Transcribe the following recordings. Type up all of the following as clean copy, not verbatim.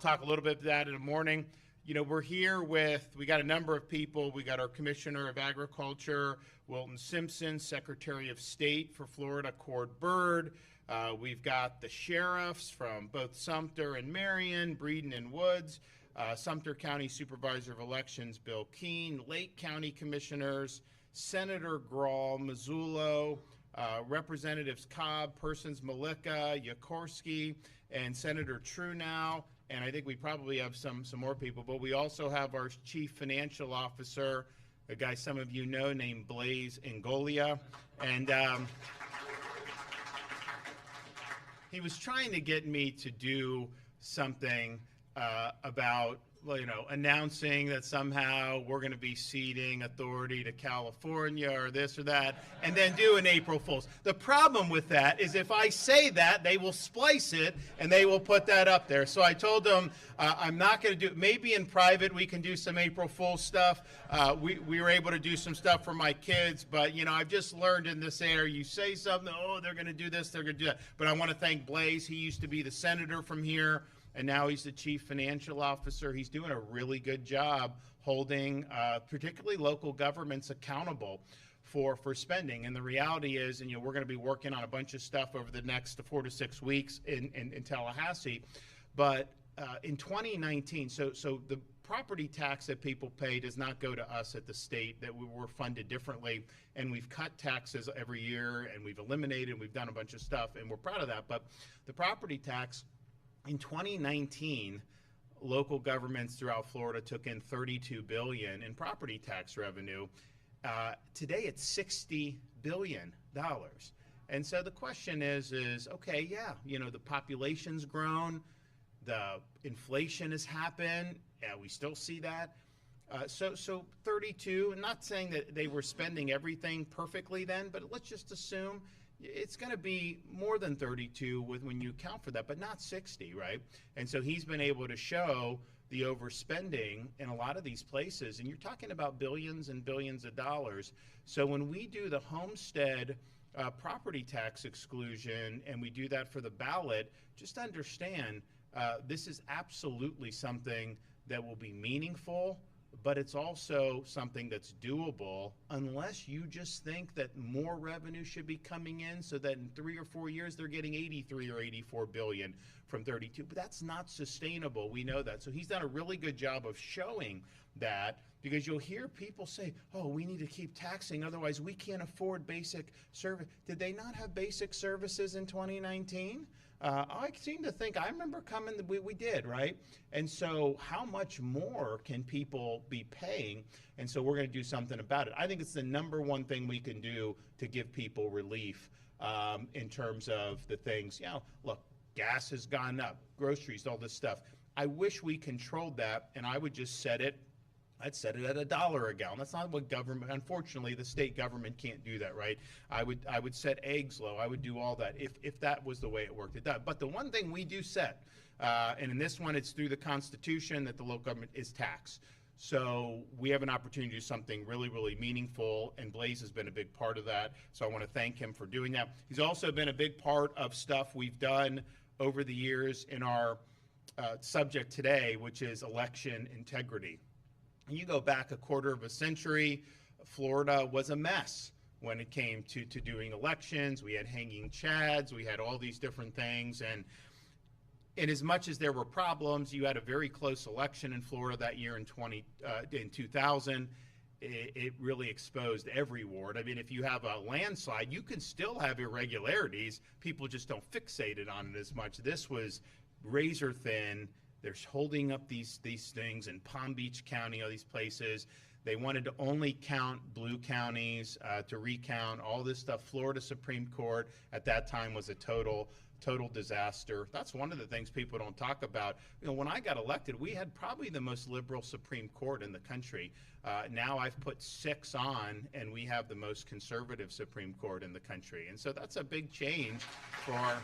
talk a little bit about that in the morning. You know, we're here we got a number of people. We got our Commissioner of Agriculture, Wilton Simpson, Secretary of State for Florida, Cord Byrd. We've got the sheriffs from both Sumter and Marion, Breeden and Woods, Sumter County Supervisor of Elections, Bill Keene, Lake County Commissioners, Senator Grawl, Mazzullo, Representatives Cobb, Persons Malika, Yakorsky, and Senator Truenow. And I think we probably have some more people, but we also have our Chief Financial Officer, a guy some of you know named Blaise Ngolia. And he was trying to get me to do something about, well, you know, announcing that somehow we're going to be ceding authority to California or this or that, and then do an April Fool's. The problem with that is if I say that, they will splice it and they will put that up there. So I told them I'm not going to do, maybe in private we can do some April Fool's stuff. We were able to do some stuff for my kids, but, you know, I've just learned in this area, you say something, oh, they're going to do this, they're going to do that. But I want to thank Blaise. He used to be the senator from here, and now he's the Chief Financial Officer. He's doing a really good job holding particularly local governments accountable for spending. And the reality is, and you know, we're going to be working on a bunch of stuff over the next 4 to 6 weeks in Tallahassee. But in 2019, so the property tax that people pay does not go to us at the state, that we were funded differently. And we've cut taxes every year, and we've eliminated, we've done a bunch of stuff, and we're proud of that. But the property tax, in 2019, local governments throughout Florida took in $32 billion in property tax revenue. Today it's $60 billion. And so the question is okay, yeah, you know, the population's grown, the inflation has happened, yeah, we still see that. So 32, not saying that they were spending everything perfectly then, but let's just assume it's going to be more than 32 when you account for that, but not 60, right? And so he's been able to show the overspending in a lot of these places, and you're talking about billions and billions of dollars. So when we do the homestead property tax exclusion, and we do that for the ballot, just understand this is absolutely something that will be meaningful, but it's also something that's doable unless you just think that more revenue should be coming in so that in 3 or 4 years they're getting 83 or 84 billion from 32. But that's not sustainable. We know that. So he's done a really good job of showing that, because you'll hear people say, oh, we need to keep taxing, otherwise we can't afford basic service. Did they not have basic services in 2019? I seem to think, I remember coming, we did, right? And so how much more can people be paying? And so we're going to do something about it. I think it's the number one thing we can do to give people relief in terms of the things, you know, look, gas has gone up, groceries, all this stuff. I wish we controlled that, and I would just set it, I'd set it at $1 a gallon. That's not what government, unfortunately, the state government can't do that, right? I would set eggs low. I would do all that if that was the way it worked. It does. But the one thing we do set, and in this one it's through the Constitution, that the local government is tax. So we have an opportunity to do something really, really meaningful, and Blaise has been a big part of that. So I want to thank him for doing that. He's also been a big part of stuff we've done over the years in our subject today, which is election integrity. You go back a quarter of a century, Florida was a mess when it came to doing elections. We had hanging chads, we had all these different things, and as much as there were problems, you had a very close election in Florida that year in 2000. It really exposed every ward. I mean, if you have a landslide, you can still have irregularities. People just don't fixate it on it as much. This was razor thin. They're holding up these things in Palm Beach County, all these places. They wanted to only count blue counties to recount all this stuff. Florida Supreme Court at that time was a total disaster. That's one of the things people don't talk about. You know, when I got elected, we had probably the most liberal Supreme Court in the country. Now I've put 6 on, and we have the most conservative Supreme Court in the country. And so that's a big change for us.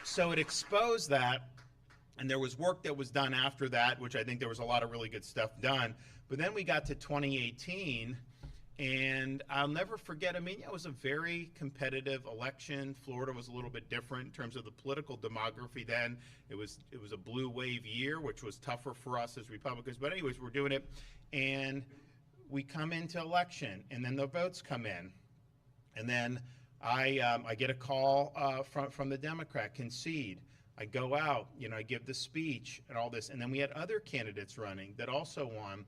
So it exposed that, and there was work that was done after that, which I think there was a lot of really good stuff done. But then we got to 2018, And I'll never forget, I mean, it was a very competitive election. Florida was a little bit different in terms of the political demography then. It was a blue wave year, which was tougher for us as Republicans. But anyways, we're doing it. And we come into election, and then the votes come in. And then I get a call from the Democrat, concede. I go out, I give the speech and all this. And then we had other candidates running that also won.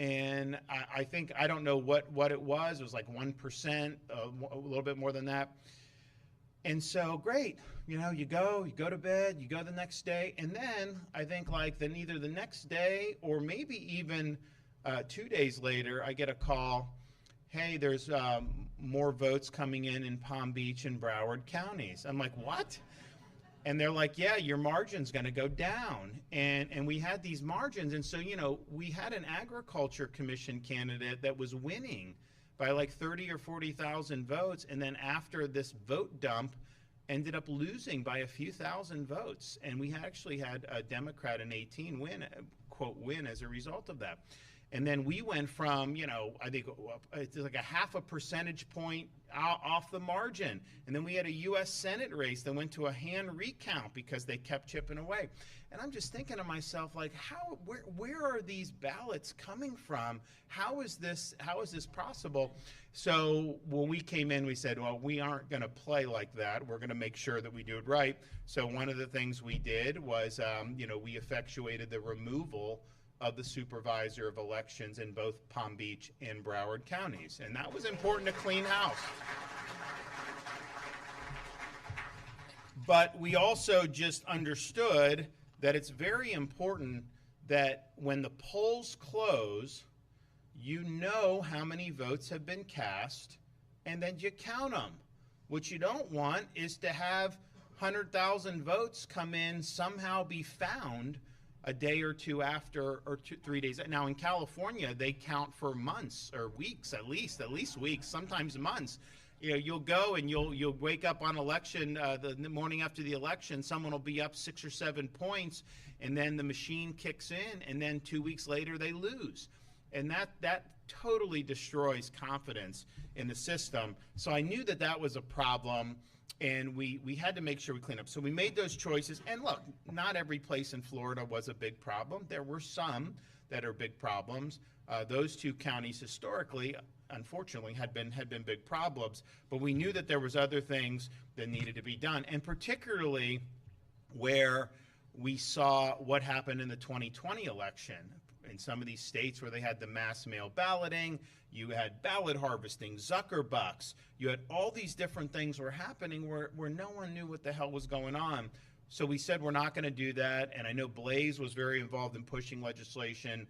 And I think, I don't know what it was. It was like 1%, a little bit more than that. And so, great, you go to bed, you go the next day. And then I think then either the next day or maybe even 2 days later, I get a call, hey, there's more votes coming in Palm Beach and Broward counties. I'm like, what? And they're like, yeah, your margin's going to go down. And we had these margins. And so, we had an agriculture commission candidate that was winning by like 30 or 40,000 votes. And then after this vote dump, ended up losing by a few thousand votes. And we actually had a Democrat in 18 win, quote, win as a result of that. And then we went from, I think it's like a 0.5 percentage point off the margin. And then we had a U.S. Senate race that went to a hand recount because they kept chipping away. And I'm just thinking to myself, like, where are these ballots coming from? How is this possible? So when we came in, we said, well, we aren't going to play like that. We're going to make sure that we do it right. So one of the things we did was, we effectuated the removal of the supervisor of elections in both Palm Beach and Broward counties. And that was important to clean house. But we also just understood that it's very important that when the polls close, you know how many votes have been cast, and then you count them. What you don't want is to have 100,000 votes come in, somehow be found a day or two after, or 3 days. Now in California, they count for months or weeks, at least weeks, sometimes months. You'll go and you'll wake up on election, the morning after the election, someone will be up 6 or 7 points, and then the machine kicks in, and then 2 weeks later they lose. And that totally destroys confidence in the system. So I knew that was a problem, and we had to make sure we clean up. So we made those choices. And look, not every place in Florida was a big problem. There were some that are big problems. Those two counties historically, unfortunately, had been big problems. But we knew that there was other things that needed to be done, and particularly where we saw what happened in the 2020 election. In some of these states where they had the mass mail balloting, you had ballot harvesting, Zuckerbucks, you had all these different things were happening where no one knew what the hell was going on. So we said we're not going to do that, and I know Blaze was very involved in pushing legislation.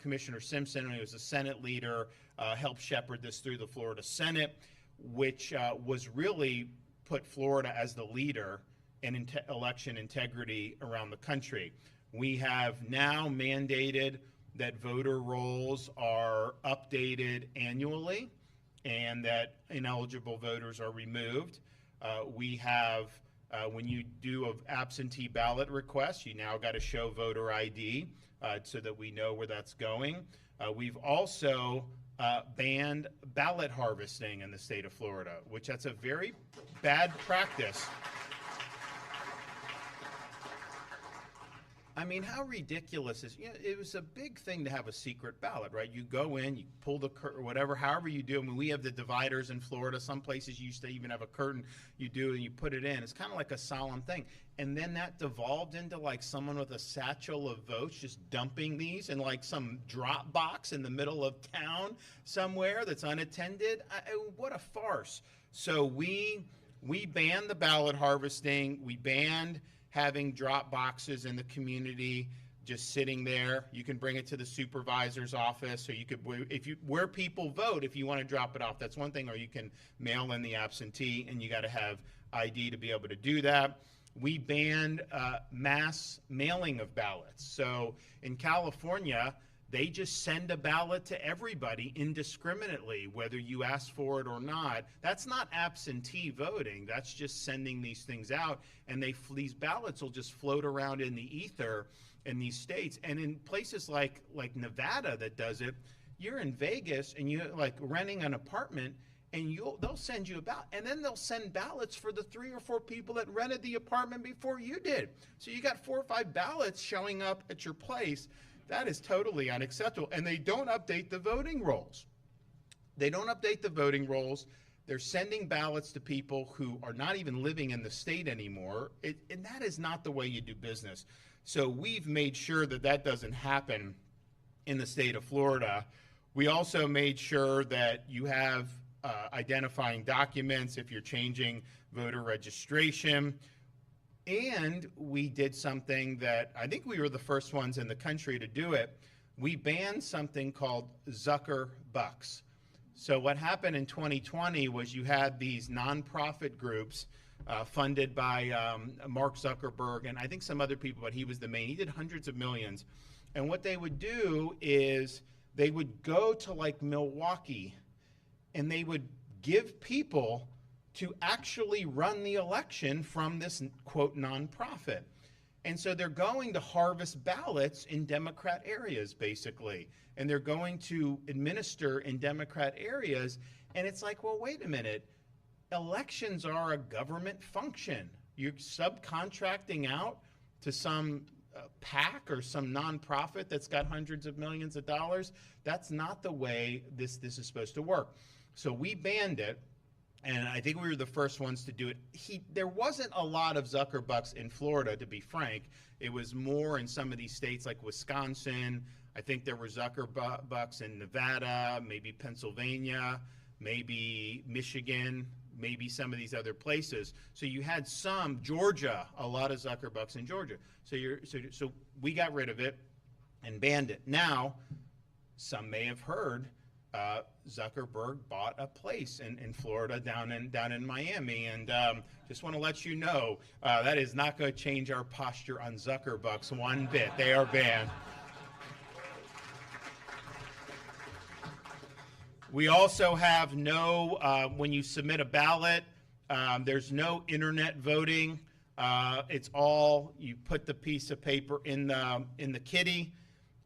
Commissioner Simpson, who was a Senate leader, helped shepherd this through the Florida Senate, which was really put Florida as the leader in election integrity around the country. We have now mandated that voter rolls are updated annually and that ineligible voters are removed. We have, when you do an absentee ballot request, you now got to show voter ID so that we know where that's going. We've also banned ballot harvesting in the state of Florida, which that's a very bad practice. I mean, how ridiculous is, it was a big thing to have a secret ballot, right? You go in, you pull the curtain, whatever, however you do. I mean, we have the dividers in Florida. Some places used to even have a curtain. You do, and you put it in. It's kind of like a solemn thing. And then that devolved into like someone with a satchel of votes just dumping these in like some drop box in the middle of town somewhere that's unattended. What a farce. So we banned the ballot harvesting. We banned having drop boxes in the community just sitting there. You can bring it to the supervisor's office, or you could, where people vote, if you want to drop it off, that's one thing, or you can mail in the absentee, and you got to have ID to be able to do that. We banned mass mailing of ballots. So in California, they just send a ballot to everybody indiscriminately, whether you ask for it or not. That's not absentee voting. That's just sending these things out, and these ballots will just float around in the ether in these states. And in places like Nevada that does it, you're in Vegas and you're like renting an apartment, and they'll send you a ballot, and then they'll send ballots for the 3 or 4 people that rented the apartment before you did. So you got 4 or 5 ballots showing up at your place. That is totally unacceptable. And they don't update the voting rolls. They don't update the voting rolls. They're sending ballots to people who are not even living in the state anymore. And that is not the way you do business. So we've made sure that that doesn't happen in the state of Florida. We also made sure that you have identifying documents if you're changing voter registration. And we did something that I think we were the first ones in the country to do it. We banned something called Zucker Bucks. So what happened in 2020 was you had these nonprofit groups funded by Mark Zuckerberg and I think some other people, but he was the main. He did hundreds of millions. And what they would do is they would go to like Milwaukee and they would give people to actually run the election from this, quote, nonprofit. And so they're going to harvest ballots in Democrat areas, basically. And they're going to administer in Democrat areas. And it's like, well, wait a minute. Elections are a government function. You're subcontracting out to some PAC or some nonprofit that's got hundreds of millions of dollars. That's not the way this is supposed to work. So we banned it, and I think we were the first ones to do it. There wasn't a lot of Zuckerbucks in Florida, to be frank. It was more in some of these states like Wisconsin. I think there were Zuckerbucks in Nevada, maybe Pennsylvania, maybe Michigan, maybe some of these other places. So you had some, Georgia, a lot of Zuckerbucks in Georgia. So we got rid of it and banned it. Now, some may have heard Zuckerberg bought a place in Florida down in Miami, and just want to let you know that is not going to change our posture on Zuckerbucks one bit. They are banned. We also have no, when you submit a ballot, there's no internet voting. It's all, you put the piece of paper in the kitty,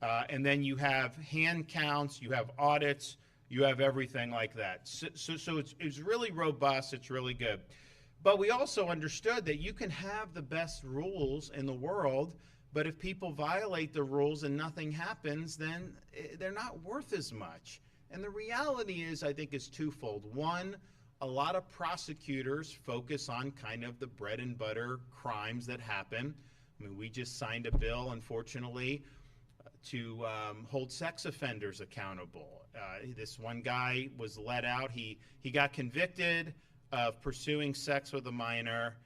and then you have hand counts, you have audits, you have everything like that. So it's really robust, it's really good. But we also understood that you can have the best rules in the world, but if people violate the rules and nothing happens, then they're not worth as much. And the reality is, I think, is twofold. One, a lot of prosecutors focus on kind of the bread and butter crimes that happen. I mean, we just signed a bill, unfortunately, to hold sex offenders accountable. This one guy was let out. He got convicted of pursuing sex with a minor.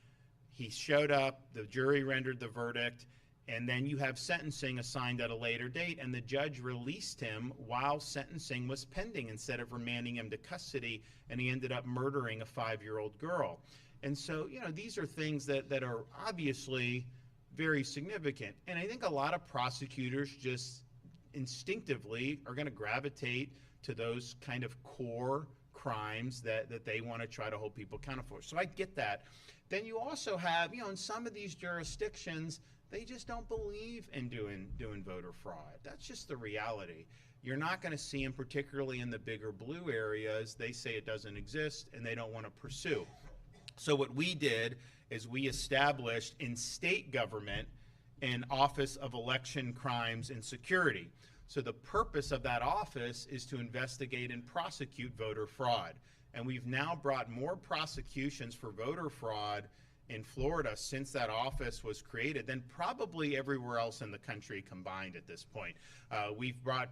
He showed up, the jury rendered the verdict, and then you have sentencing assigned at a later date, and the judge released him while sentencing was pending instead of remanding him to custody, and he ended up murdering a 5-year-old girl. And so, you know, these are things that are obviously very significant. And I think a lot of prosecutors just instinctively are going to gravitate to those kind of core crimes that they want to try to hold people accountable for. So I get that. Then you also have, you know, in some of these jurisdictions, they just don't believe in doing voter fraud. That's just the reality. You're not going to see them, particularly in the bigger blue areas. They say it doesn't exist and they don't want to pursue. So what we did is we established in state government an Office of Election Crimes and Security. So the purpose of that office is to investigate and prosecute voter fraud. And we've now brought more prosecutions for voter fraud in Florida since that office was created than probably everywhere else in the country combined at this point. We've brought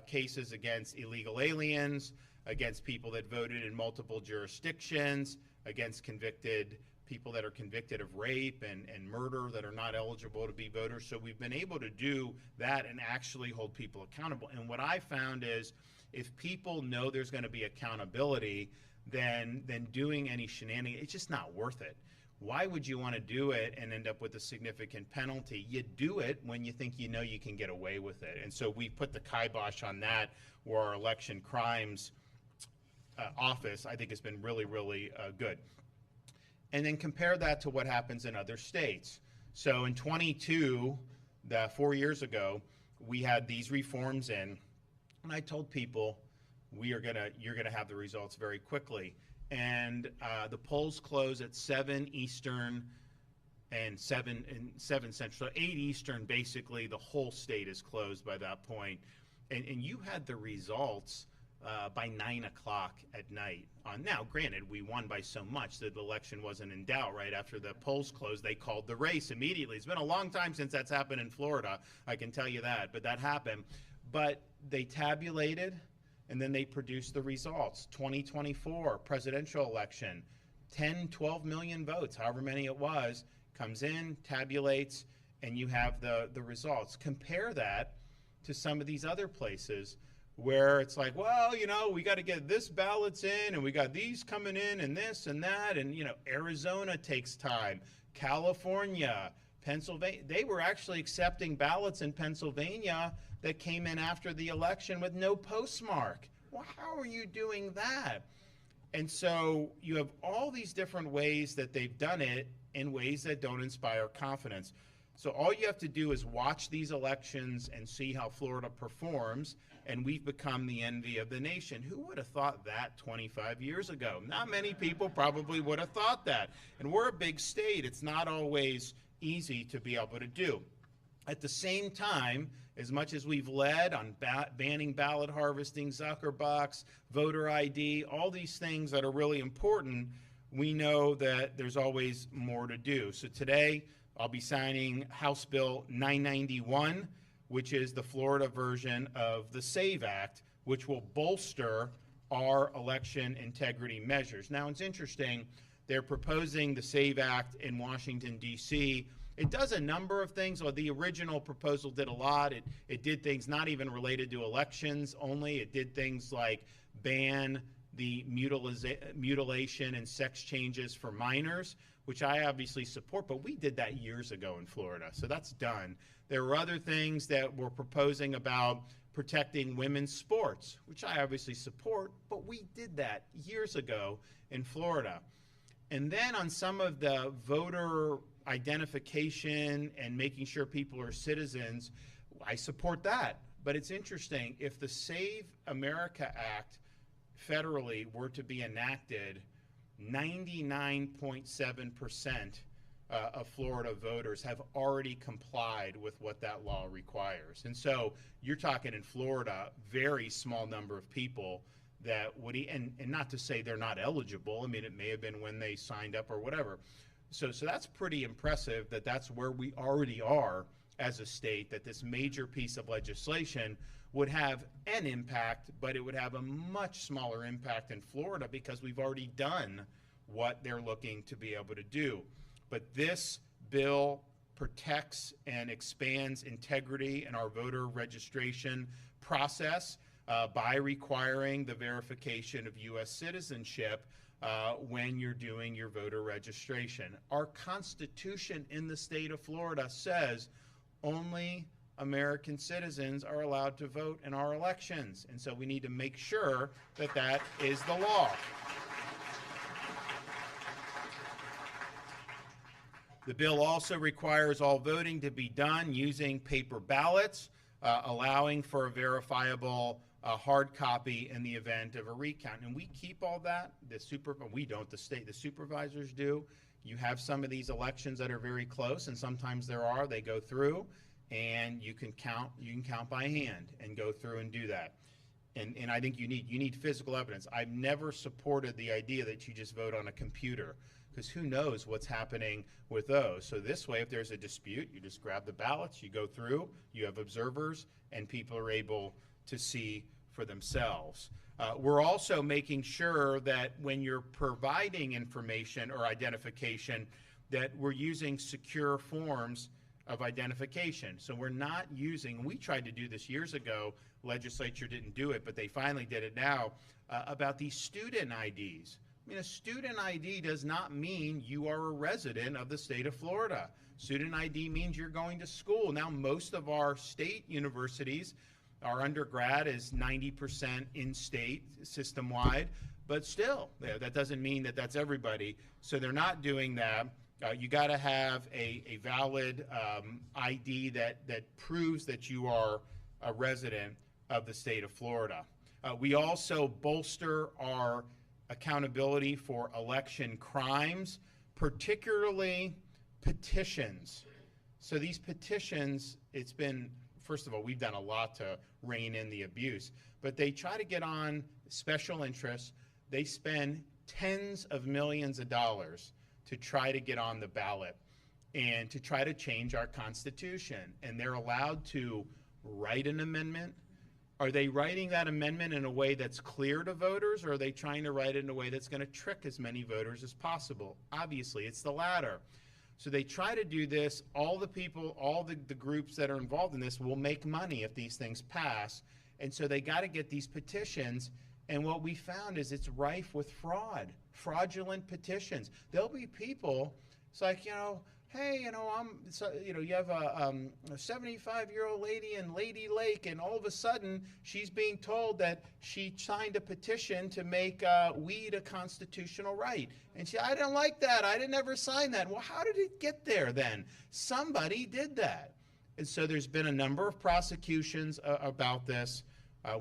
cases against illegal aliens, against people that voted in multiple jurisdictions, against people that are convicted of rape and murder that are not eligible to be voters. So we've been able to do that and actually hold people accountable. And what I found is if people know there's going to be accountability, then doing any shenanigans, it's just not worth it. Why would you want to do it and end up with a significant penalty? You do it when you think you know you can get away with it. And so we put the kibosh on that, where our election crimes office, I think, has been really, really good. And then compare that to what happens in other states. So in 22, 4 years ago, we had these reforms in. And I told people, you're gonna have the results very quickly. And the polls close at 7 Eastern and 7 Central. So 8 Eastern, basically the whole state is closed by that point. And you had the results by 9 o'clock at night. Now, granted, we won by so much that the election wasn't in doubt. Right after the polls closed, they called the race immediately. It's been a long time since that's happened in Florida, I can tell you that, but that happened. But they tabulated, and then they produced the results. 2024 presidential election, 10, 12 million votes, however many it was, comes in, tabulates, and you have the results. Compare that to some of these other places where it's like, well, you know, we got to get this ballots in, and we got these coming in, and this and that, and, you know, Arizona takes time, California, Pennsylvania. They were actually accepting ballots in Pennsylvania that came in after the election with no postmark. Well, how are you doing that? And so you have all these different ways that they've done it in ways that don't inspire confidence. So all you have to do is watch these elections and see how Florida performs, and we've become the envy of the nation. Who would have thought that 25 years ago? Not many people probably would have thought that. And we're a big state. It's not always easy to be able to do. At the same time, as much as we've led on banning ballot harvesting, Zuckerbucks, voter ID, all these things that are really important, we know that there's always more to do. So today, I'll be signing House Bill 991, which is the Florida version of the SAVE Act, which will bolster our election integrity measures. Now, it's interesting, they're proposing the SAVE Act in Washington, D.C. It does a number of things. Well, the original proposal did a lot. It did things not even related to elections only. It did things like ban the mutilation and sex changes for minors, which I obviously support, but we did that years ago in Florida, so that's done. There were other things that we're proposing about protecting women's sports, which I obviously support, but we did that years ago in Florida. And then on some of the voter identification and making sure people are citizens, I support that. But it's interesting, if the Save America Act federally were to be enacted, 99.7% of Florida voters have already complied with what that law requires. And so you're talking in Florida, very small number of people that would, and not to say they're not eligible. I mean, it may have been when they signed up or whatever. So that's pretty impressive that that's where we already are as a state, that this major piece of legislation would have an impact, but it would have a much smaller impact in Florida because we've already done what they're looking to be able to do. But this bill protects and expands integrity in our voter registration process by requiring the verification of U.S. citizenship when you're doing your voter registration. Our Constitution in the state of Florida says only American citizens are allowed to vote in our elections. And so we need to make sure that that is the law. The bill also requires all voting to be done using paper ballots, allowing for a verifiable hard copy in the event of a recount. And we keep all that. We don't, the state, the supervisors do. You have some of these elections that are very close, and sometimes they go through, and you can count by hand and go through and do that. And I think you need physical evidence. I've never supported the idea that you just vote on a computer, because who knows what's happening with those. So this way, if there's a dispute, you just grab the ballots, you go through, you have observers, and people are able to see for themselves. We're also making sure that when you're providing information or identification, that we're using secure forms of identification. So we're not using, we tried to do this years ago, legislature didn't do it, but they finally did it now, about these student IDs. I mean, a student ID does not mean you are a resident of the state of Florida. Student ID means you're going to school. Now, most of our state universities, our undergrad is 90% in-state, system-wide, but still, that doesn't mean that that's everybody. So they're not doing that. You got to have a valid ID that proves that you are a resident of the state of Florida. We also bolster our accountability for election crimes, particularly petitions. So these petitions, it's been, first of all, we've done a lot to rein in the abuse, but they try to get on special interests. They spend tens of millions of dollars to try to get on the ballot and to try to change our Constitution. And they're allowed to write an amendment. Are they writing that amendment in a way that's clear to voters, or are they trying to write it in a way that's going to trick as many voters as possible? Obviously, it's the latter. So they try to do this. All the people, all the groups that are involved in this will make money if these things pass. And so they got to get these petitions. And what we found is it's rife with fraud, fraudulent petitions. There'll be people, it's like, you know, hey, you know, you have a 75-year-old lady in Lady Lake, and all of a sudden she's being told that she signed a petition to make weed a constitutional right. And I didn't like that. I didn't ever sign that. Well, how did it get there then? Somebody did that. And so there's been a number of prosecutions about this.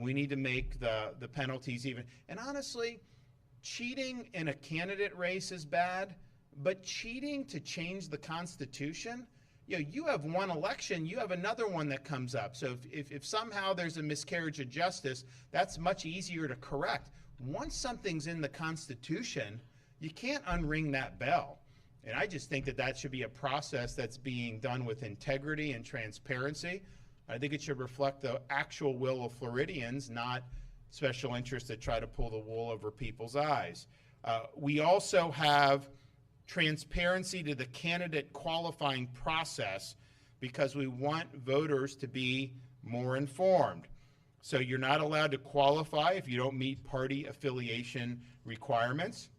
We need to make the penalties even. And honestly, cheating in a candidate race is bad. But cheating to change the Constitution, you know, you have one election, you have another one that comes up. So if somehow there's a miscarriage of justice, that's much easier to correct. Once something's in the Constitution, you can't unring that bell. And I just think that that should be a process that's being done with integrity and transparency. I think it should reflect the actual will of Floridians, not special interests that try to pull the wool over people's eyes. We also have transparency to the candidate qualifying process because we want voters to be more informed. So you're not allowed to qualify if you don't meet party affiliation requirements.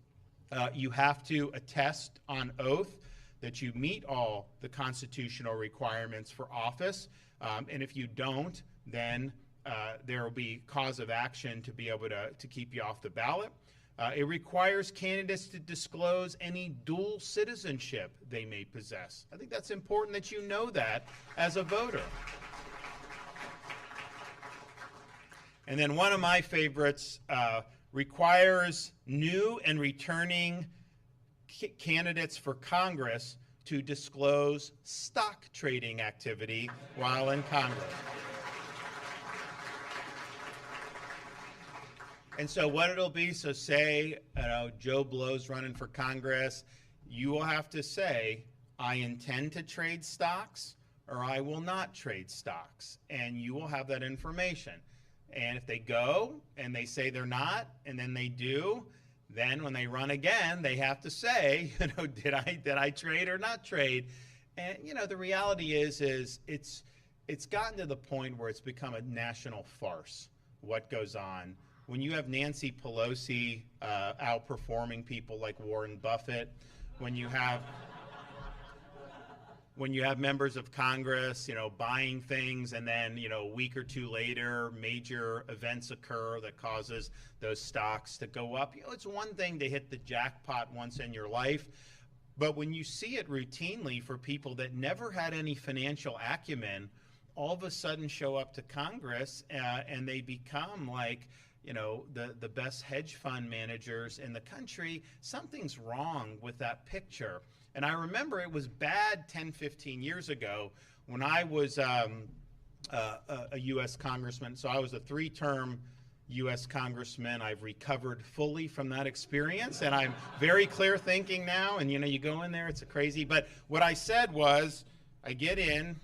You have to attest on oath that you meet all the constitutional requirements for office. And if you don't, then there will be cause of action to be able to keep you off the ballot. It requires candidates to disclose any dual citizenship they may possess. I think that's important that you know that as a voter. And then one of my favorites requires new and returning candidates for Congress to disclose stock trading activity while in Congress. And so what it'll be, so say, Joe Blow's running for Congress, you will have to say, I intend to trade stocks or I will not trade stocks. And you will have that information. And if they go and they say they're not, and then they do, then when they run again, they have to say, you know, did I trade or not trade? And, you know, the reality is it's gotten to the point where it's become a national farce, what goes on. When you have Nancy Pelosi outperforming people like Warren Buffett, when you have members of Congress, you know, buying things, and then, you know, a week or two later, major events occur that causes those stocks to go up. You know, it's one thing to hit the jackpot once in your life, but when you see it routinely for people that never had any financial acumen, all of a sudden show up to Congress and they become like, you know, the best hedge fund managers in the country. Something's wrong with that picture. And I remember it was bad 10, 15 years ago when I was a U.S. congressman. So I was a 3-term U.S. congressman. I've recovered fully from that experience, and I'm very clear thinking now. And, you know, you go in there, it's crazy. But what I said was, I get in,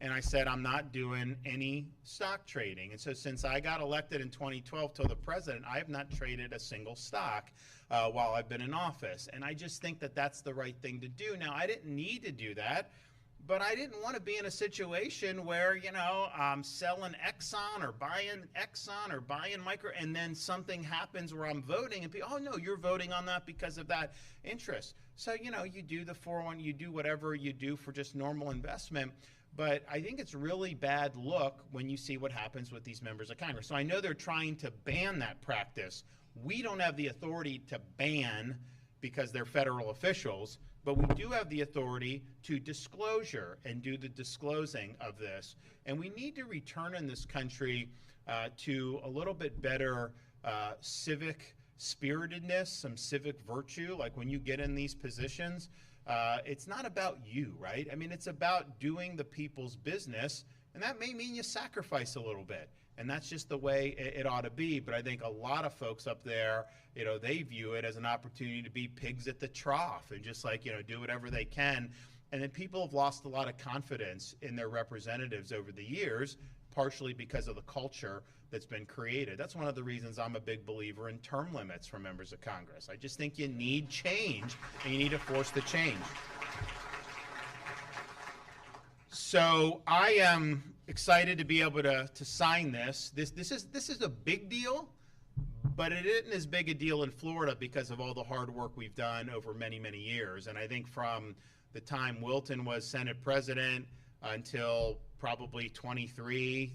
and I said, I'm not doing any stock trading. And so since I got elected in 2012 till the president, I have not traded a single stock while I've been in office. And I just think that that's the right thing to do. Now, I didn't need to do that, but I didn't want to be in a situation where, you know, I'm selling Exxon or buying Exxon or buying Micro, and then something happens where I'm voting and people, oh no, you're voting on that because of that interest. So, you know, you do the 401, you do whatever you do for just normal investment. But I think it's really bad look when you see what happens with these members of Congress. So I know they're trying to ban that practice. We don't have the authority to ban because they're federal officials. but we do have the authority to disclosure and do the disclosing of this. And we need to return in this country to a little bit better civic spiritedness, some civic virtue. Like when you get in these positions, it's not about you, right? I mean, it's about doing the people's business, and that may mean you sacrifice a little bit. And that's just the way it ought to be. But I think a lot of folks up there, you know, they view it as an opportunity to be pigs at the trough and just like, you know, do whatever they can. And then people have lost a lot of confidence in their representatives over the years, partially because of the culture that's been created. That's one of the reasons I'm a big believer in term limits for members of Congress. I just think you need change, and you need to force the change. So I am excited to be able to sign this. This is a big deal, but it isn't as big a deal in Florida because of all the hard work we've done over many, many years. And I think from the time Wilton was Senate President until probably 23,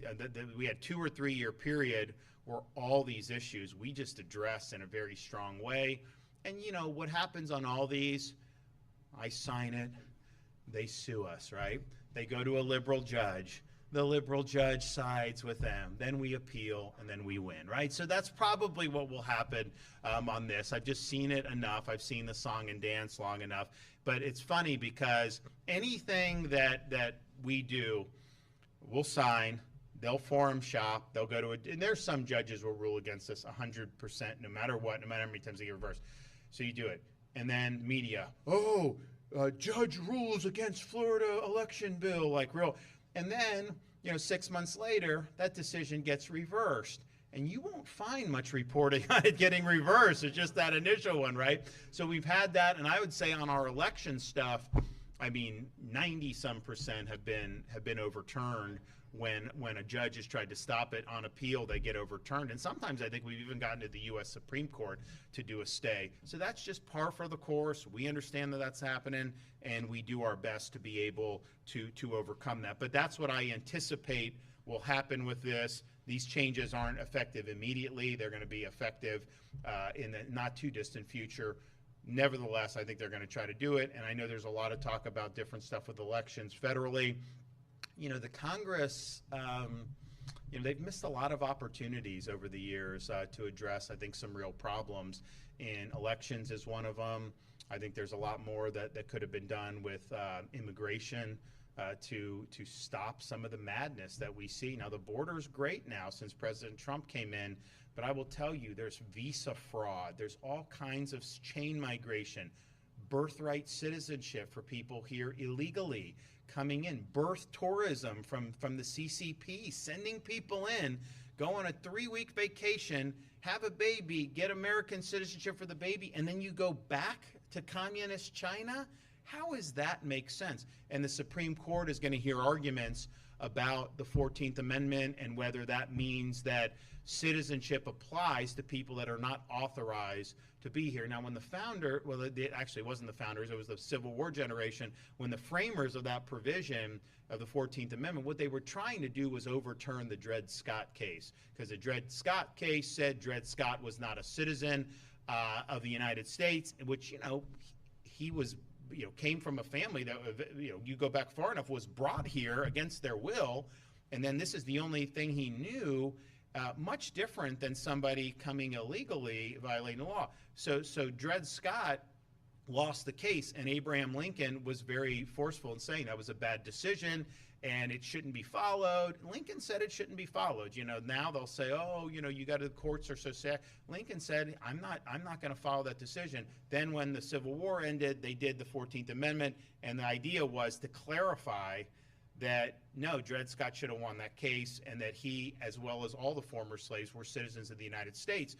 we had 2 or 3 year period where all these issues we just addressed in a very strong way. And you know what happens on all these? I sign it, they sue us, right? They go to a liberal judge. The liberal judge sides with them. Then we appeal, and then we win, right? So that's probably what will happen on this. I've just seen it enough. I've seen the song and dance long enough. But it's funny because anything that we do, we'll sign. They'll forum shop. They'll go to it. And there's some judges will rule against us 100%, no matter what, no matter how many times they get reversed. So you do it. And then media, judge rules against Florida election bill, like real. And then, you know, 6 months later, that decision gets reversed. And you won't find much reporting on it getting reversed. It's just that initial one, right? So we've had that, and I would say on our election stuff, I mean, 90-some% have been overturned. When a judge has tried to stop it on appeal, they get overturned. And sometimes I think we've even gotten to the U.S. Supreme Court to do a stay. So that's just par for the course. We understand that that's happening, and we do our best to be able to overcome that. But that's what I anticipate will happen with this. These changes aren't effective immediately. They're going to be effective in the not too distant future. Nevertheless, I think they're going to try to do it. And I know there's a lot of talk about different stuff with elections federally. You know, the Congress, you know, they've missed a lot of opportunities over the years to address, I think, some real problems. And elections is one of them. I think there's a lot more that could have been done with immigration to stop some of the madness that we see. Now, the border's great now since President Trump came in, but I will tell you, there's visa fraud. There's all kinds of chain migration, birthright citizenship for people here illegally coming in, birth tourism from the CCP, sending people in, go on a 3-week vacation, have a baby, get American citizenship for the baby, and then you go back to communist China? How does that make sense? And the Supreme Court is going to hear arguments about the 14th Amendment and whether that means that citizenship applies to people that are not authorized to be here. Now, when the founder, well, it actually wasn't the founders, it was the Civil War generation, when the framers of that provision of the 14th Amendment, what they were trying to do was overturn the Dred Scott case, because the Dred Scott case said Dred Scott was not a citizen of the United States, which, you know, he was, you know, came from a family that, you know, you go back far enough, was brought here against their will, and then this is the only thing he knew. Much different than somebody coming illegally violating the law. So Dred Scott lost the case, and Abraham Lincoln was very forceful in saying that was a bad decision and it shouldn't be followed. Lincoln said it shouldn't be followed. You know, now they'll say, oh, you know, you got to, the courts are so sad. Lincoln said, I'm not going to follow that decision. Then when the Civil War ended, they did the 14th Amendment, and the idea was to clarify that no, Dred Scott should have won that case, and that he, as well as all the former slaves, were citizens of the United States.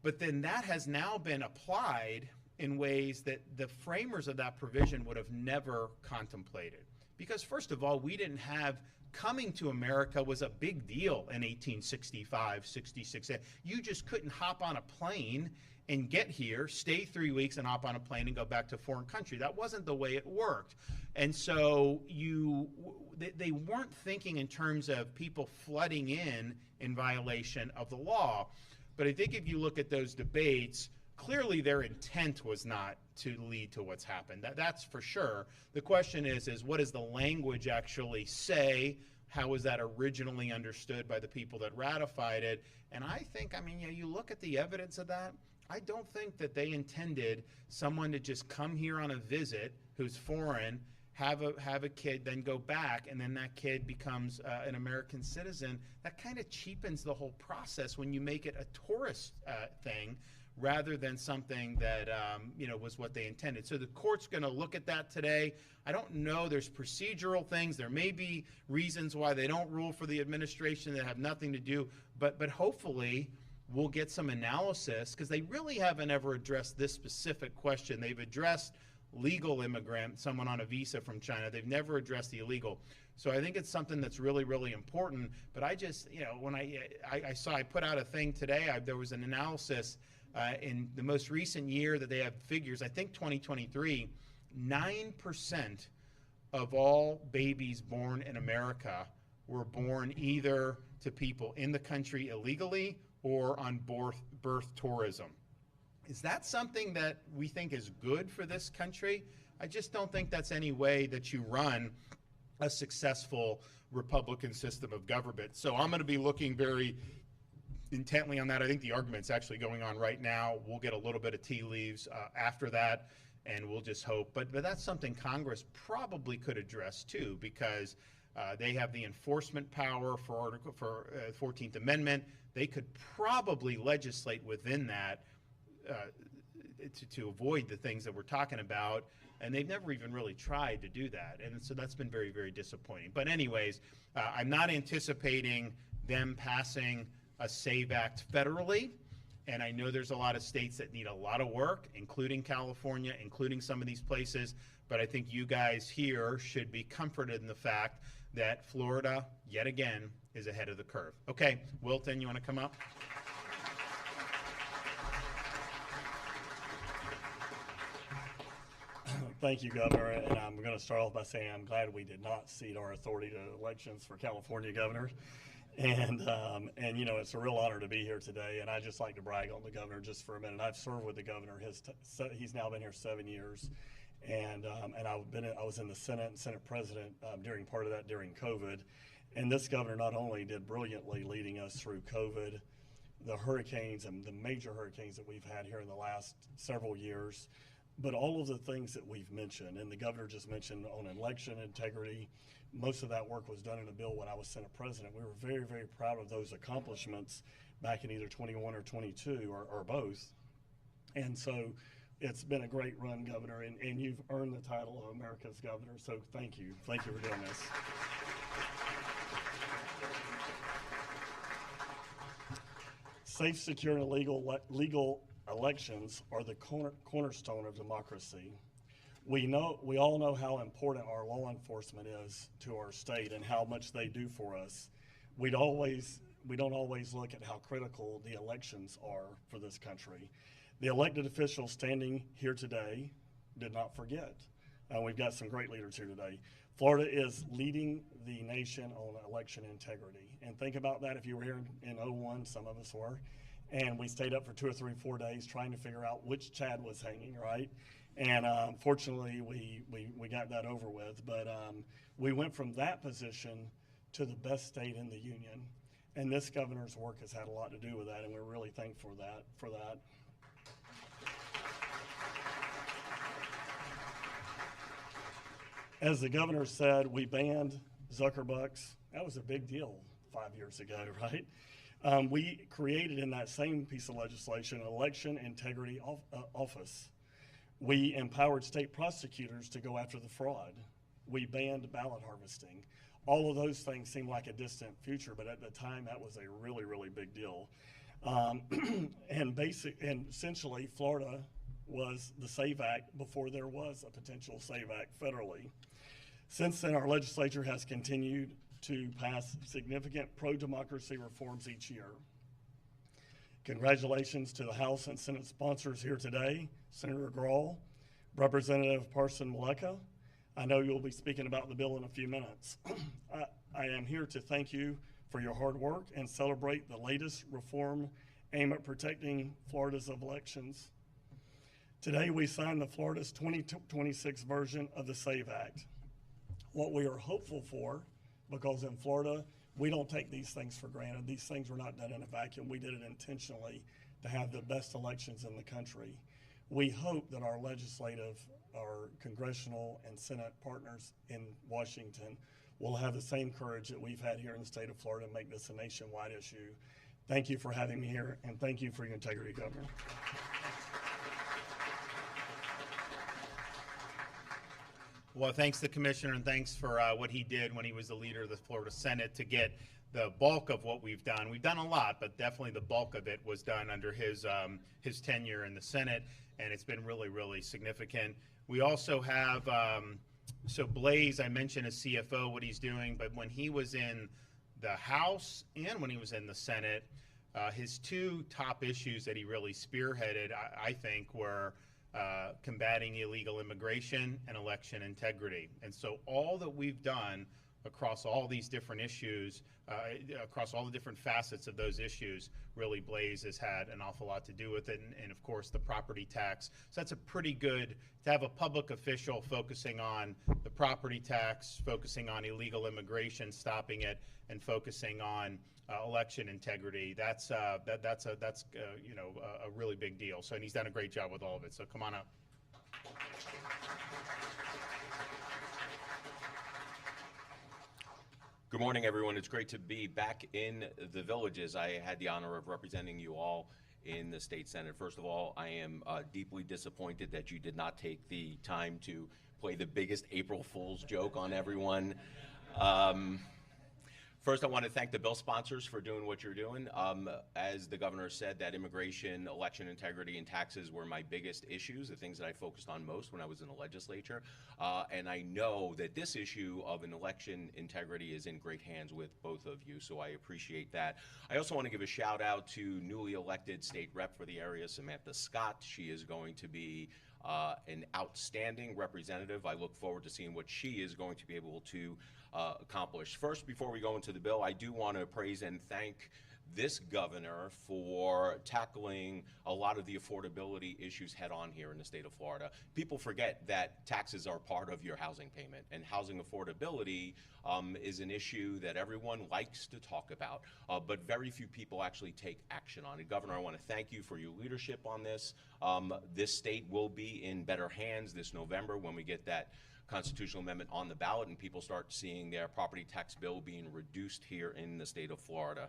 But then that has now been applied in ways that the framers of that provision would have never contemplated. Because first of all, we didn't have, coming to America was a big deal in 1865, 66. You just couldn't hop on a plane and get here, stay 3 weeks and hop on a plane and go back to a foreign country. That wasn't the way it worked. And so they weren't thinking in terms of people flooding in violation of the law. But I think if you look at those debates, clearly their intent was not to lead to what's happened. That's for sure. The question is what does the language actually say? How was that originally understood by the people that ratified it? And I think, I mean, you look at the evidence of that, I don't think that they intended someone to just come here on a visit who's foreign, have a kid, then go back, and then that kid becomes an American citizen. That kind of cheapens the whole process when you make it a tourist thing rather than something that was what they intended. So the court's going to look at that today. I don't know. There's procedural things. There may be reasons why they don't rule for the administration that have nothing to do, but hopefully we'll get some analysis, because they really haven't ever addressed this specific question. They've addressed legal immigrant, someone on a visa from China. They've never addressed the illegal. So I think it's something that's really, really important. But I just, when I put out a thing today, there was an analysis in the most recent year that they have figures, I think 2023, 9% of all babies born in America were born either to people in the country illegally or on birth tourism. Is that something that we think is good for this country? I just don't think that's any way that you run a successful Republican system of government. So I'm going to be looking very intently on that. I think the argument's actually going on right now. We'll get a little bit of tea leaves after that, and we'll just hope. But that's something Congress probably could address too, because they have the enforcement power for 14th Amendment. They could probably legislate within that to avoid the things that we're talking about, and they've never even really tried to do that, and so that's been very, very disappointing. But anyways, I'm not anticipating them passing a SAVE Act federally, and I know there's a lot of states that need a lot of work, including California, including some of these places, but I think you guys here should be comforted in the fact that Florida, yet again, is ahead of the curve. Okay, Wilton, you want to come up? Thank you, Governor, and I'm going to start off by saying I'm glad we did not cede our authority to elections for California governors, and it's a real honor to be here today, and I'd just like to brag on the governor just for a minute. I've served with the governor. He's now been here 7 years, and I was in the Senate and Senate President during part of that during COVID, and this governor not only did brilliantly leading us through COVID, the hurricanes and the major hurricanes that we've had here in the last several years, but all of the things that we've mentioned, and the governor just mentioned on election integrity, most of that work was done in a bill when I was Senate President. We were very, very proud of those accomplishments back in either 21 or 22 or both. And so it's been a great run, Governor, and you've earned the title of America's Governor, so thank you. Thank you for doing this. Safe, secure, and legal elections are the cornerstone of democracy. We all know how important our law enforcement is to our state and how much they do for us. We don't always look at how critical the elections are for this country. The elected officials standing here today did not forget. We've got some great leaders here today. Florida is leading the nation on election integrity. And think about that. If you were here in 01, some of us were, and we stayed up for 2 or 3, 4 days trying to figure out which Chad was hanging, right? And fortunately, we got that over with. But we went from that position to the best state in the union. And this governor's work has had a lot to do with that, and we're really thankful for that. As the governor said, we banned Zuckerbucks. That was a big deal 5 years ago, right? We created in that same piece of legislation an election integrity office. We empowered state prosecutors to go after the fraud. We banned ballot harvesting. All of those things seem like a distant future, but at the time that was a really, really big deal. And essentially, Florida was the SAVE Act before there was a potential SAVE Act federally. Since then, our legislature has continued to pass significant pro-democracy reforms each year. Congratulations to the House and Senate sponsors here today, Senator Grahl, Representative Parson-Maleka. I know you'll be speaking about the bill in a few minutes. I am here to thank you for your hard work and celebrate the latest reform aimed at protecting Florida's elections Today, we signed the Florida's 2026 version of the SAVE Act. What we are hopeful for, because in Florida, we don't take these things for granted. These things were not done in a vacuum. We did it intentionally to have the best elections in the country. We hope that our legislative, our congressional and Senate partners in Washington will have the same courage that we've had here in the state of Florida and make this a nationwide issue. Thank you for having me here, and thank you for your integrity, Governor. Well, thanks to the Commissioner, and thanks for what he did when he was the leader of the Florida Senate to get the bulk of what we've done. We've done a lot, but definitely the bulk of it was done under his tenure in the Senate, and it's been really, really significant. We also have, so Blaze, I mentioned as CFO what he's doing, but when he was in the House and when he was in the Senate, his two top issues that he really spearheaded, I think, were combating illegal immigration and election integrity. And so all that we've done across all these different issues, across all the different facets of those issues, really Blaze has had an awful lot to do with it, and of course the property tax. So that's a pretty good, to have a public official focusing on the property tax, focusing on illegal immigration, stopping it, and focusing on election integrity. That's you know, a really big deal. So, and he's done a great job with all of it. So come on up. Good morning, everyone. It's great to be back in the Villages. I had the honor of representing you all in the state Senate. First of all, I am deeply disappointed that you did not take the time to play the biggest April Fool's joke on everyone. First, I want to thank the bill sponsors for doing what you're doing. As the governor said, that immigration, election integrity, and taxes were my biggest issues, the things that I focused on most when I was in the legislature. And I know that this issue of an election integrity is in great hands with both of you, so I appreciate that. I also want to give a shout out to newly elected state rep for the area, Samantha Scott. She is going to be an outstanding representative. I look forward to seeing what she is going to be able to accomplish. First, before we go into the bill, I do want to praise and thank this governor for tackling a lot of the affordability issues head on here in the state of Florida. People forget that taxes are part of your housing payment, and housing affordability is an issue that everyone likes to talk about, but very few people actually take action on it. Governor, I want to thank you for your leadership on this. This state will be in better hands this November when we get that constitutional amendment on the ballot and people start seeing their property tax bill being reduced here in the state of Florida.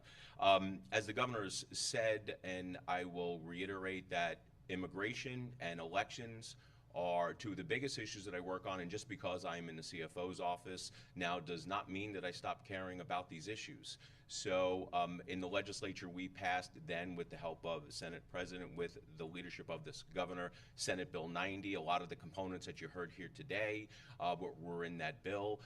As the governor has said, and I will reiterate, that immigration and elections are two of the biggest issues that I work on, and just because I'm in the CFO's office now does not mean that I stop caring about these issues. So in the legislature, we passed then, with the help of the Senate President, with the leadership of this governor, Senate Bill 90. A lot of the components that you heard here today were in that bill.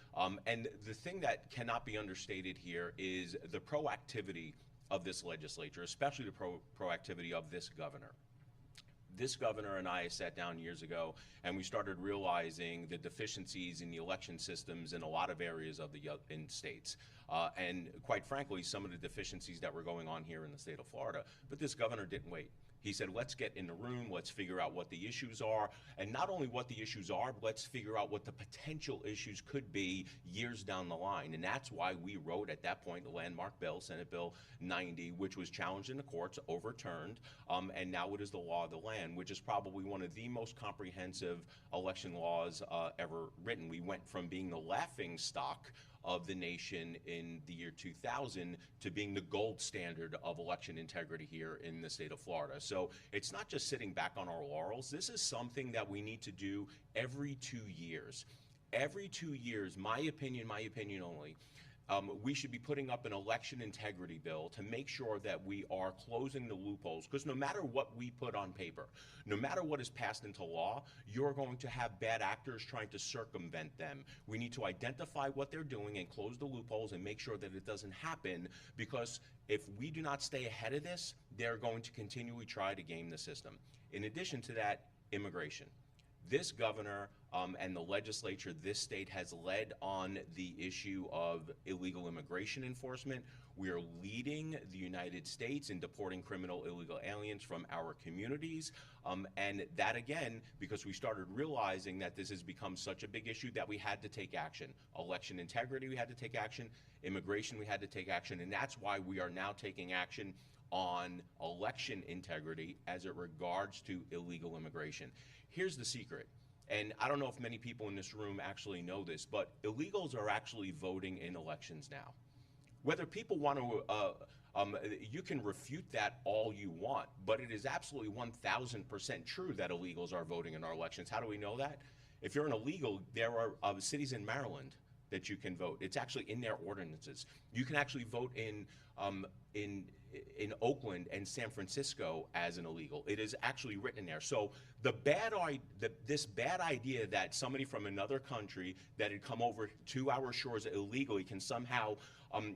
And the thing that cannot be understated here is the proactivity of this legislature, especially the proactivity of this governor. This governor and I sat down years ago and we started realizing the deficiencies in the election systems in a lot of areas of the states. And quite frankly, some of the deficiencies that were going on here in the state of Florida. But this governor didn't wait. He said, let's get in the room, let's figure out what the issues are, and not only what the issues are, but let's figure out what the potential issues could be years down the line. And that's why we wrote at that point the landmark bill, Senate Bill 90, which was challenged in the courts, overturned, and now it is the law of the land, which is probably one of the most comprehensive election laws ever written. We went from being the laughing stock of the nation in the year 2000 to being the gold standard of election integrity here in the state of Florida. So it's not just sitting back on our laurels. This is something that we need to do every 2 years. Every 2 years, my opinion only, we should be putting up an election integrity bill to make sure that we are closing the loopholes, because no matter what we put on paper, no matter what is passed into law, you're going to have bad actors trying to circumvent them. We need to identify what they're doing and close the loopholes and make sure that it doesn't happen, because if we do not stay ahead of this, they're going to continually try to game the system. In addition to that, immigration. This governor and the legislature, this state has led on the issue of illegal immigration enforcement. We are leading the United States in deporting criminal illegal aliens from our communities. And that, again, because we started realizing that this has become such a big issue that we had to take action. Election integrity, we had to take action. Immigration, we had to take action. And that's why we are now taking action on election integrity as it regards to illegal immigration. Here's the secret. And I don't know if many people in this room actually know this, but illegals are actually voting in elections now. Whether people want to, you can refute that all you want, but it is absolutely 1,000% true that illegals are voting in our elections. How do we know that? If you're an illegal, there are cities in Maryland that you can vote. It's actually in their ordinances. You can actually vote in Oakland and San Francisco as an illegal. It is actually written there. So this bad idea that somebody from another country that had come over to our shores illegally can somehow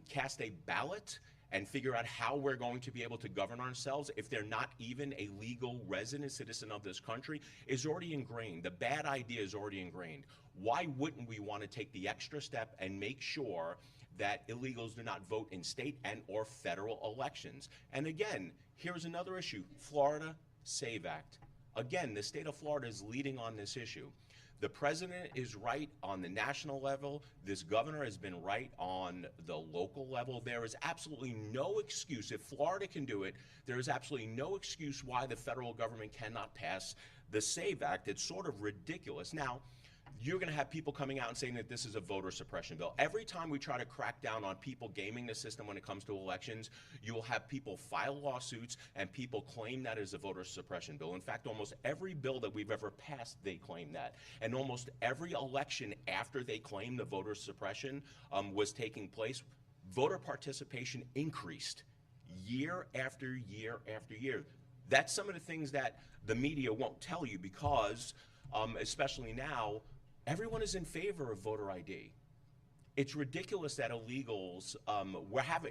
cast a ballot and figure out how we're going to be able to govern ourselves if they're not even a legal resident citizen of this country is already ingrained. The bad idea is already ingrained. Why wouldn't we want to take the extra step and make sure that illegals do not vote in state and or federal elections? And again, here's another issue, Florida SAVE Act. Again, the state of Florida is leading on this issue. The president is right on the national level. This governor has been right on the local level. There is absolutely no excuse. If Florida can do it, there is absolutely no excuse why the federal government cannot pass the SAVE Act. It's sort of ridiculous. Now, you're going to have people coming out and saying that this is a voter suppression bill. Every time we try to crack down on people gaming the system when it comes to elections, you will have people file lawsuits and people claim that is a voter suppression bill. In fact, almost every bill that we've ever passed, they claim that. And almost every election after they claimed the voter suppression was taking place, voter participation increased year after year after year. That's some of the things that the media won't tell you because, especially now, everyone is in favor of voter ID. It's ridiculous that illegals,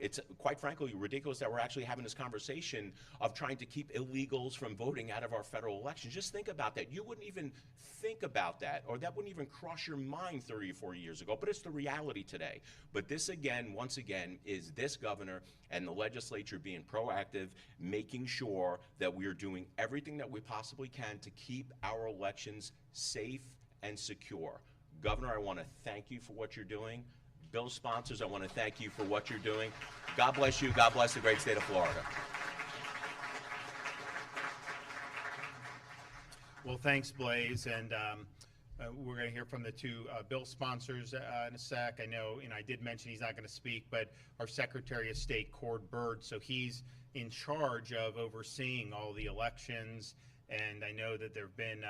it's quite frankly ridiculous that we're actually having this conversation of trying to keep illegals from voting out of our federal elections. Just think about that. You wouldn't even think about that, or that wouldn't even cross your mind 30 or 40 years ago, but it's the reality today. But this again, once again, is this governor and the legislature being proactive, making sure that we are doing everything that we possibly can to keep our elections safe and secure. Governor, I want to thank you for what you're doing. Bill sponsors, I want to thank you for what you're doing. God bless you. God bless the great state of Florida. Well, thanks, Blaze. And we're going to hear from the two bill sponsors in a sec. I know, I did mention he's not going to speak, but our Secretary of State, Cord Byrd, so he's in charge of overseeing all the elections. And I know that there have been,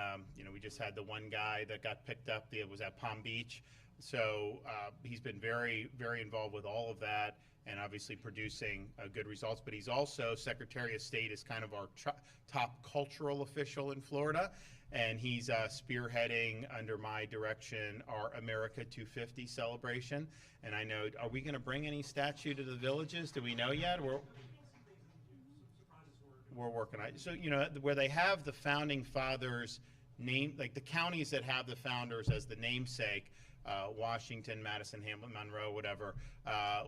we just had the one guy that got picked up, it was at Palm Beach. So he's been very, very involved with all of that and obviously producing good results. But he's also, Secretary of State is kind of our top cultural official in Florida. And he's spearheading, under my direction, our America 250 celebration. And I know, are we going to bring any statue to the villages? Do we know yet? We're working on it. So, where they have the founding fathers name, like the counties that have the founders as the namesake, Washington, Madison, Hamilton, Monroe, whatever,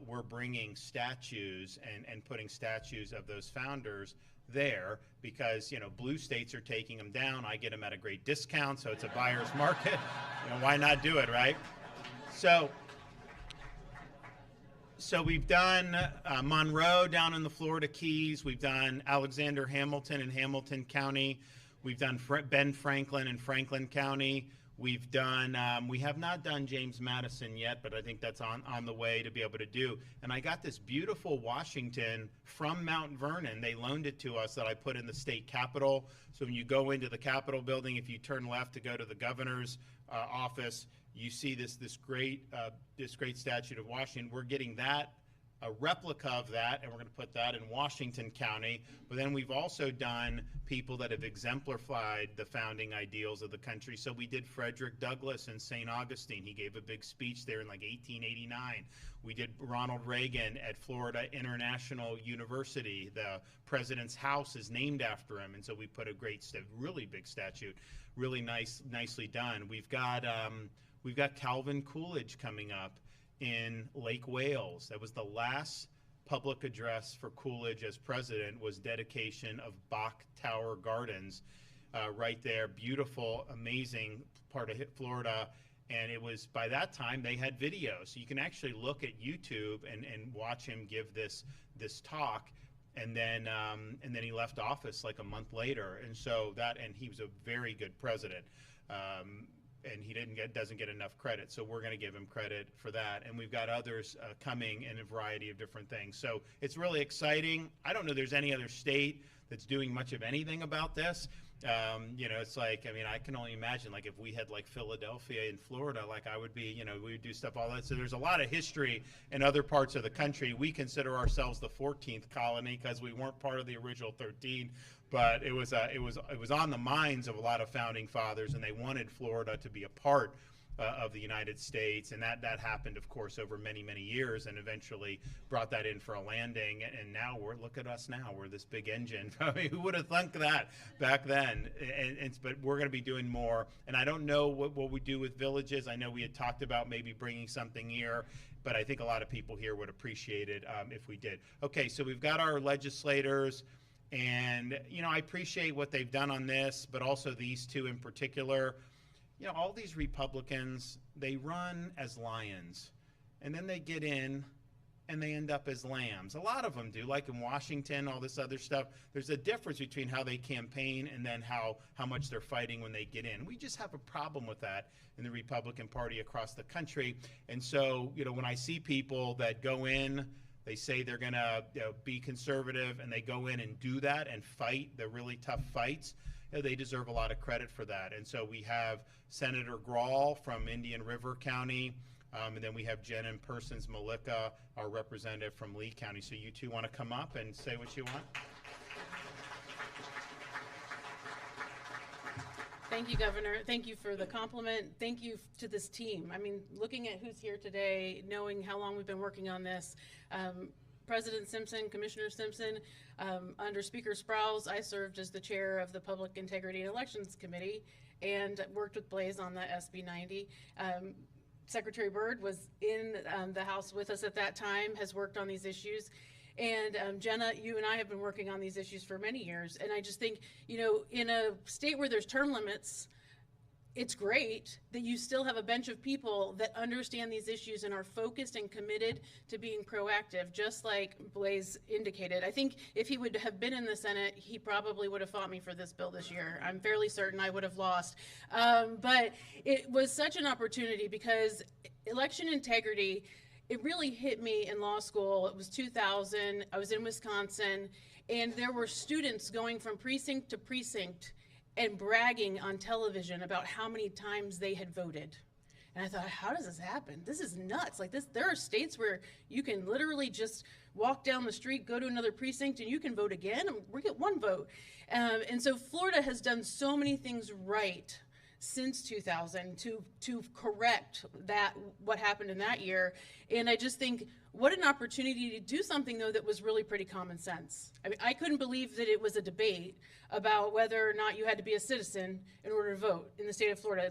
we're bringing statues and putting statues of those founders there because, blue states are taking them down. I get them at a great discount, so it's a buyer's market. Why not do it, right? So we've done Monroe down in the Florida Keys. We've done Alexander Hamilton in Hamilton County. We've done Ben Franklin in Franklin County. We've done, we have not done James Madison yet, but I think that's on the way to be able to do. And I got this beautiful Washington from Mount Vernon. They loaned it to us that I put in the state capitol. So when you go into the Capitol building, if you turn left to go to the governor's office, you see this great statue of Washington. We're getting that replica of that, and we're going to put that in Washington County. But then we've also done people that have exemplified the founding ideals of the country. So we did Frederick Douglass in St. Augustine. He gave a big speech there in like 1889. We did Ronald Reagan at Florida International University. The president's house is named after him, and so we put a really big statue, really nicely done. We've got Calvin Coolidge coming up in Lake Wales. That was the last public address for Coolidge as president, was dedication of Bach Tower Gardens right there. Beautiful, amazing part of Florida. And it was, by that time, they had video. So you can actually look at YouTube and watch him give this talk. And then he left office like a month later. And so and he was a very good president. And he doesn't get enough credit. So we're going to give him credit for that. And we've got others coming in a variety of different things. So it's really exciting. I don't know there's any other state that's doing much of anything about this. It's like, I mean, I can only imagine, like, if we had like Philadelphia in Florida, like I would be, we would do stuff, all that. So there's a lot of history in other parts of the country. We consider ourselves the 14th colony because we weren't part of the original 13, but it was on the minds of a lot of founding fathers, and they wanted Florida to be a part of the United States, and that happened, of course, over many, many years, and eventually brought that in for a landing. And now look at us now. We're this big engine. I mean, who would have thunk that back then? But we're going to be doing more. And I don't know what we do with villages. I know we had talked about maybe bringing something here, but I think a lot of people here would appreciate it if we did. Okay, so we've got our legislators, and I appreciate what they've done on this, but also these two in particular. All these Republicans, they run as lions, and then they get in and they end up as lambs. A lot of them do, like in Washington, all this other stuff. There's a difference between how they campaign and then how much they're fighting when they get in. We just have a problem with that in the Republican Party across the country. And so, when I see people that go in, they say they're going to be conservative, and they go in and do that and fight the really tough fights, they deserve a lot of credit for that. And so we have Senator Grawl from Indian River County, and then we have Jen and Persons Malika, our representative from Lee County. So you two want to come up and say what you want? Thank you, Governor. Thank you for the compliment. Thank you to this team. I mean, looking at who's here today, knowing how long we've been working on this, President Simpson, Commissioner Simpson, under Speaker Sprowls, I served as the chair of the Public Integrity and Elections Committee and worked with Blaze on the SB 90. Secretary Byrd was in the House with us at that time, has worked on these issues. And Jenna, you and I have been working on these issues for many years. And I just think, in a state where there's term limits, it's great that you still have a bench of people that understand these issues and are focused and committed to being proactive, just like Blaze indicated. I think if he would have been in the Senate, he probably would have fought me for this bill this year. I'm fairly certain I would have lost. But it was such an opportunity because election integrity, it really hit me in law school. It was 2000. I was in Wisconsin, and there were students going from precinct to precinct and bragging on television about how many times they had voted. And I thought, how does this happen? This is nuts. Like this, there are states where you can literally just walk down the street, go to another precinct, and you can vote again, and we get one vote. And so Florida has done so many things right since 2000 to correct what happened in that year. And I just think, what an opportunity to do something, though, that was really pretty common sense. I mean, I couldn't believe that it was a debate about whether or not you had to be a citizen in order to vote in the state of Florida.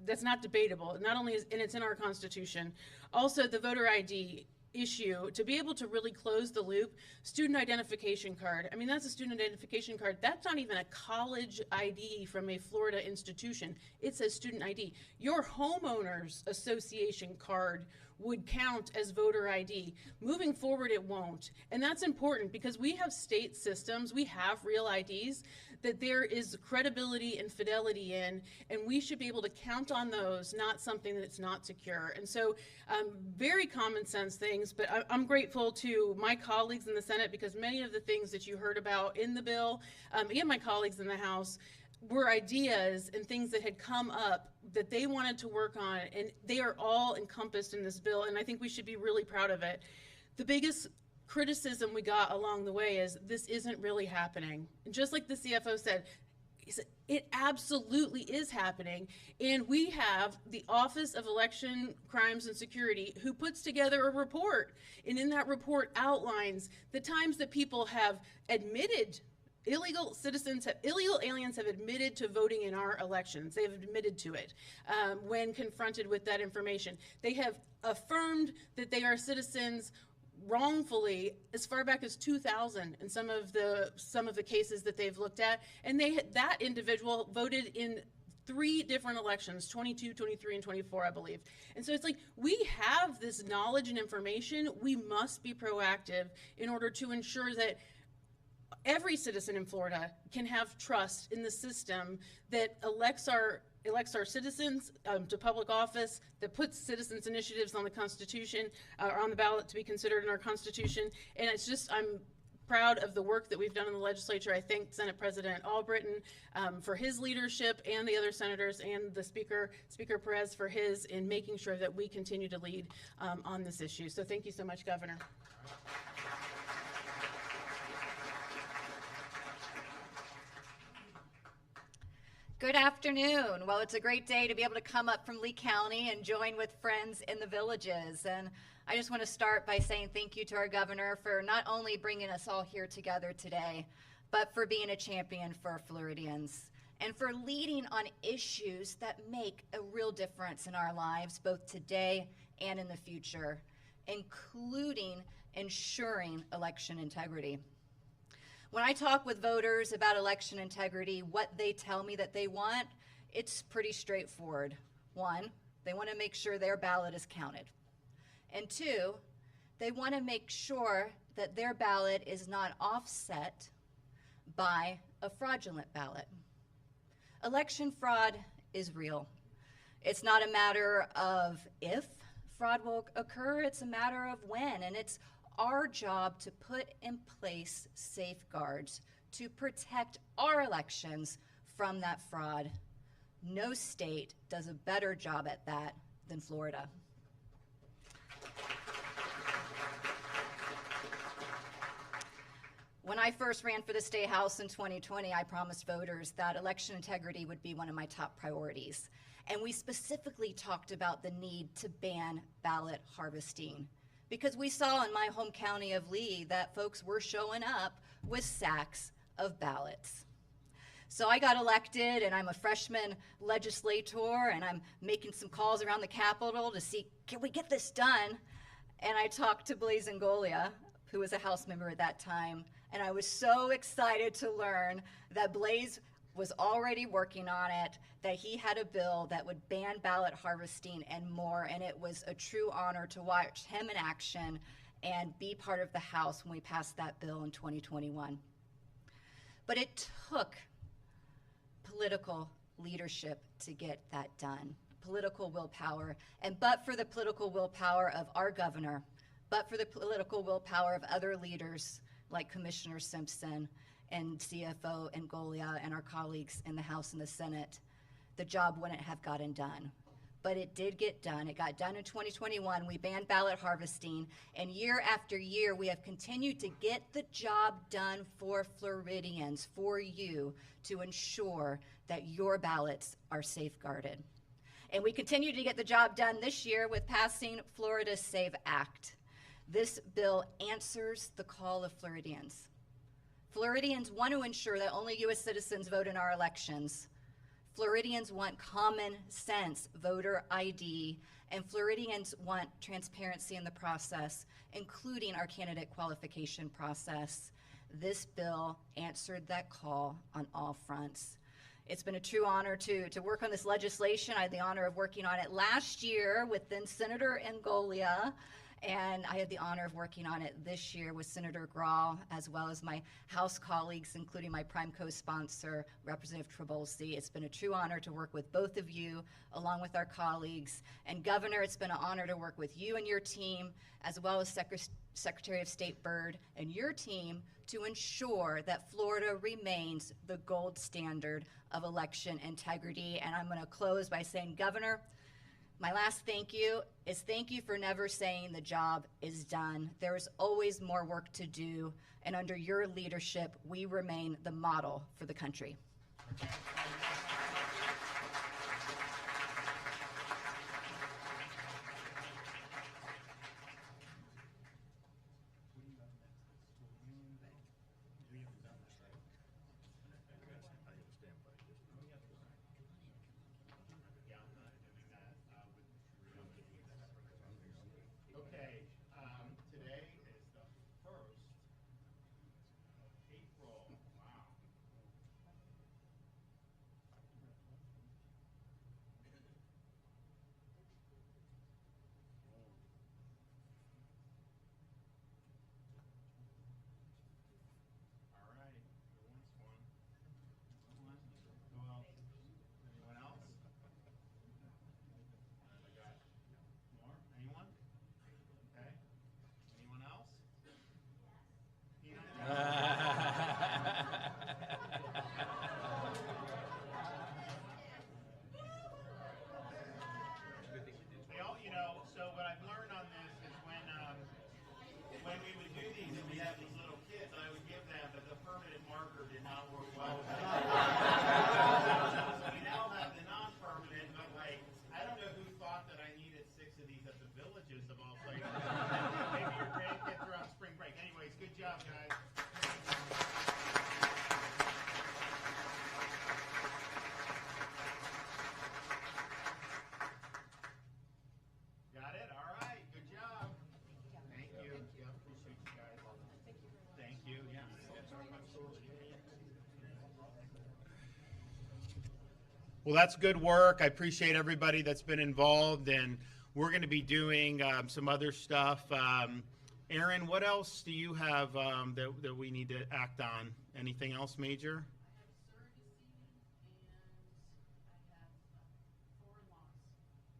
That's not debatable. Not only and it's in our Constitution. Also, the voter ID issue, to be able to really close the loop, student identification card. I mean, that's a student identification card. That's not even a college ID from a Florida institution. It's a student ID. Your homeowners association card would count as voter ID. Moving forward, it won't. And that's important because we have state systems, we have real IDs that there is credibility and fidelity in, and we should be able to count on those, not something that's not secure. And so very common sense things, but I'm grateful to my colleagues in the Senate because many of the things that you heard about in the bill and my colleagues in the House were ideas and things that had come up that they wanted to work on, and they are all encompassed in this bill, and I think we should be really proud of it. The biggest criticism we got along the way is this isn't really happening. And just like the CFO said, it absolutely is happening. And we have the Office of Election Crimes and Security who puts together a report. And in that report outlines the times that people have admitted, illegal aliens have admitted to voting in our elections. They have admitted to it when confronted with that information. They have affirmed that they are citizens wrongfully as far back as 2000 in some of the cases that they've looked at, and that individual voted in 3 different elections, 22, 23, and 24, I believe. And so it's like, we have this knowledge and information. We must be proactive in order to ensure that every citizen in Florida can have trust in the system that elects our citizens to public office, that puts citizens' initiatives on the Constitution, or on the ballot to be considered in our Constitution. And it's just, I'm proud of the work that we've done in the legislature. I thank Senate President Albritton for his leadership, and the other senators, and the Speaker Perez for his, in making sure that we continue to lead on this issue. So thank you so much, Governor. Good afternoon. Well, it's a great day to be able to come up from Lee County and join with friends in the villages. And I just want to start by saying thank you to our governor for not only bringing us all here together today, but for being a champion for Floridians and for leading on issues that make a real difference in our lives, both today and in the future, including ensuring election integrity. When I talk with voters about election integrity, what they tell me that they want, it's pretty straightforward. 1, they want to make sure their ballot is counted. And 2, they want to make sure that their ballot is not offset by a fraudulent ballot. Election fraud is real. It's not a matter of if fraud will occur, it's a matter of when, and it's our job to put in place safeguards to protect our elections from that fraud. No state does a better job at that than Florida. When I first ran for the State House in 2020, I promised voters that election integrity would be one of my top priorities. And we specifically talked about the need to ban ballot harvesting, because we saw in my home county of Lee that folks were showing up with sacks of ballots. So I got elected, and I'm a freshman legislator, and I'm making some calls around the Capitol to see, can we get this done? And I talked to Blaise Ngolia, who was a House member at that time, and I was so excited to learn that Blaise was already working on it, that he had a bill that would ban ballot harvesting and more, and it was a true honor to watch him in action and be part of the House when we passed that bill in 2021. But it took political leadership to get that done, political willpower, and but for the political willpower of our governor, but for the political willpower of other leaders like Commissioner Simpson and CFO Ngolia and our colleagues in the House and the Senate, the job wouldn't have gotten done. But it did get done. It got done in 2021. We banned ballot harvesting, and year after year, we have continued to get the job done for Floridians, for you, to ensure that your ballots are safeguarded. And we continue to get the job done this year with passing Florida's SAVE Act. This bill answers the call of Floridians. Floridians want to ensure that only U.S. citizens vote in our elections. Floridians want common sense voter ID, and Floridians want transparency in the process, including our candidate qualification process. This bill answered that call on all fronts. It's been a true honor to work on this legislation. I had the honor of working on it last year with then Senator Ngolia, and I had the honor of working on it this year with Senator Grahl, as well as my House colleagues, including my prime co-sponsor, Representative Trabolsi. It's been a true honor to work with both of you, along with our colleagues. And Governor, it's been an honor to work with you and your team, as well as Secretary of State Byrd and your team, to ensure that Florida remains the gold standard of election integrity. And I'm going to close by saying, Governor, My last thank you is thank you for never saying the job is done. There is always more work to do, and under your leadership, we remain the model for the country. Well, that's good work. I appreciate everybody that's been involved, and we're going to be doing some other stuff. Aaron, what else do you have that we need to act on? Anything else major?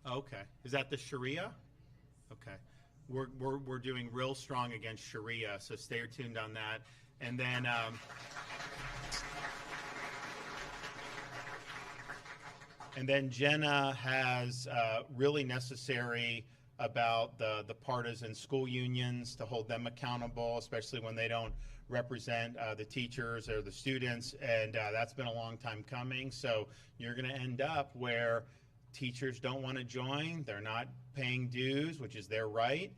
Okay. Is that the Sharia? Okay. We're doing real strong against Sharia, so stay tuned on that. And then Jenna has really necessary about the partisan school unions to hold them accountable, especially when they don't represent the teachers or the students, and that's been a long time coming. So you're going to end up where teachers don't want to join, they're not paying dues, which is their right,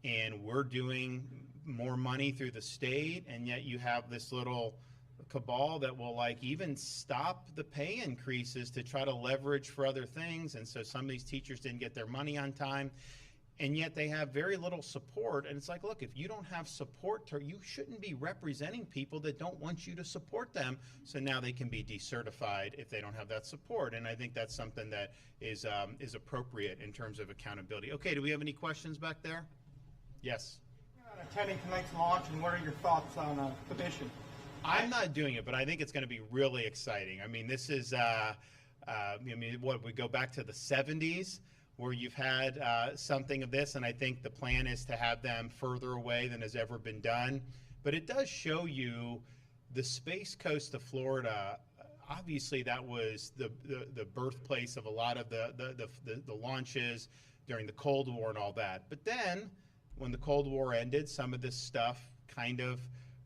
and we're doing more money through the state, and yet you have this little cabal that will like even stop the pay increases to try to leverage for other things. And so some of these teachers didn't get their money on time, and yet they have very little support. And it's like, look, if you don't have support, you shouldn't be representing people that don't want you to support them. So now they can be decertified if they don't have that support. And I think that's something that is appropriate in terms of accountability. Okay, do we have any questions back there? Yes. Attending tonight's launch, and what are your thoughts on the mission? I'm not doing it, but I think it's going to be really exciting. I mean, this is, we go back to the 70s where you've had something of this, and I think the plan is to have them further away than has ever been done. But it does show you the Space Coast of Florida. Obviously, that was the birthplace of a lot of the launches during the Cold War and all that. But then, when the Cold War ended, some of this stuff kind of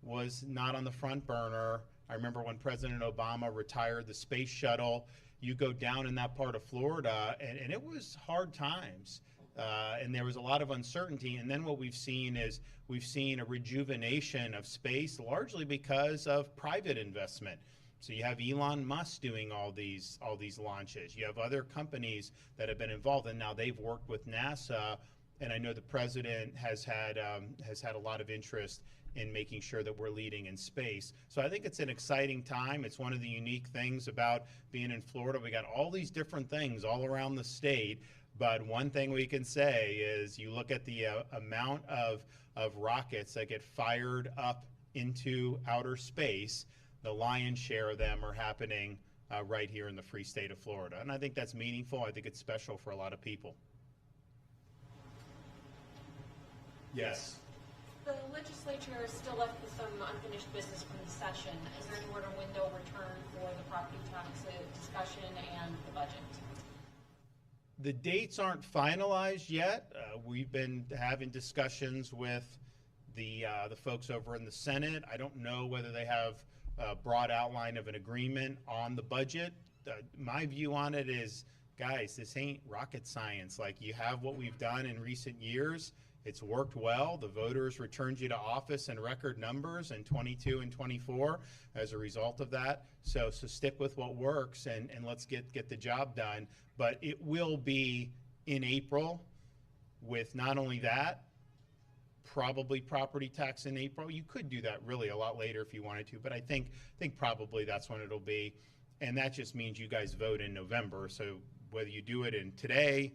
was not on the front burner. I remember when President Obama retired the space shuttle, you go down in that part of Florida, and it was hard times. And there was a lot of uncertainty. And then what we've seen is we've seen a rejuvenation of space, largely because of private investment. So you have Elon Musk doing all these launches. You have other companies that have been involved, and now they've worked with NASA. And I know the president has had a lot of interest in making sure that we're leading in space. So I think it's an exciting time. It's one of the unique things about being in Florida. We got all these different things all around the state, but one thing we can say is you look at the amount of rockets that get fired up into outer space, the lion's share of them are happening right here in the free state of Florida. And I think that's meaningful. I think it's special for a lot of people. Yes. The legislature is still left with some unfinished business from the session. Is there any word on window return for the property tax discussion and the budget? The dates aren't finalized yet. We've been having discussions with the folks over in the Senate. I don't know whether they have a broad outline of an agreement on the budget. My view on it is, guys, this ain't rocket science. Like, you have what we've done in recent years. It's worked well. The voters returned you to office in record numbers in 22 and 24 as a result of that. So stick with what works and let's get the job done. But it will be in April with not only that, probably property tax in April. You could do that really a lot later if you wanted to, but I think probably that's when it'll be. And that just means you guys vote in November. So whether you do it in today,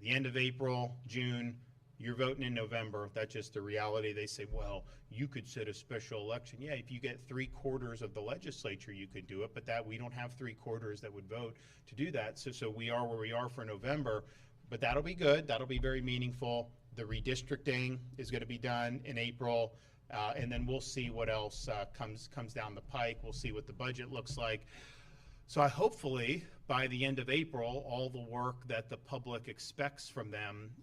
the end of April, June, you're voting in November. That's just the reality. They say, well, you could set a special election. Yeah, if you get 3/4 of the legislature, you could do it, but that we don't have 3/4 that would vote to do that. So we are where we are for November, but that'll be good. That'll be very meaningful. The redistricting is going to be done in April, and then we'll see what else comes down the pike. We'll see what the budget looks like. So hopefully by the end of April, all the work that the public expects from them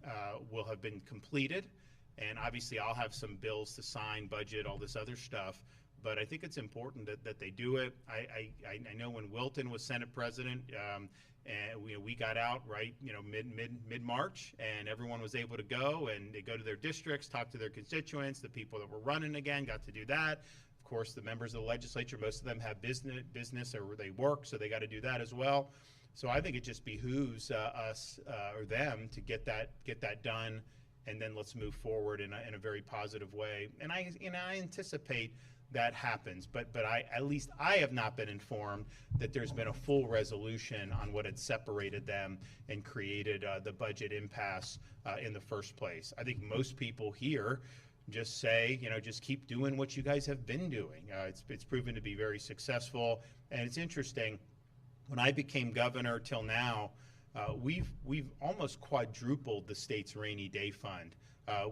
will have been completed. And obviously I'll have some bills to sign, budget, all this other stuff. But I think it's important that they do it. I know when Wilton was Senate President, and we got out right, mid-March, and everyone was able to go, and they go to their districts, talk to their constituents. The people that were running again got to do that. Of course, the members of the legislature, most of them have business or they work, so they got to do that as well. So I think it just behooves us or them to get that done, and then let's move forward in a very positive way. And I anticipate that happens, but at least I have not been informed that there's been a full resolution on what had separated them and created the budget impasse in the first place. I think most people here just say, just keep doing what you guys have been doing. It's proven to be very successful, and it's interesting. When I became governor till now, we've almost quadrupled the state's rainy day fund.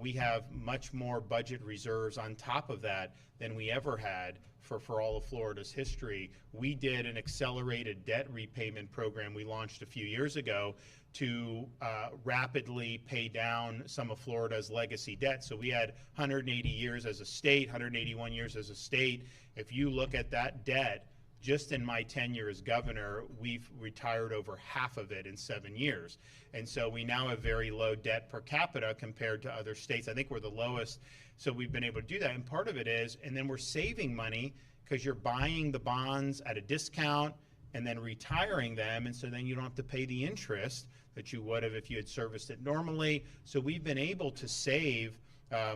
We have much more budget reserves on top of that than we ever had for all of Florida's history. We did an accelerated debt repayment program we launched a few years ago to rapidly pay down some of Florida's legacy debt. So we had 180 years as a state, 181 years as a state. If you look at that debt, just in my tenure as governor, we've retired over half of it in 7 years. And so we now have very low debt per capita compared to other states. I think we're the lowest. So we've been able to do that. And part of it is, and then we're saving money because you're buying the bonds at a discount and then retiring them. And so then you don't have to pay the interest that you would have if you had serviced it normally. So we've been able to save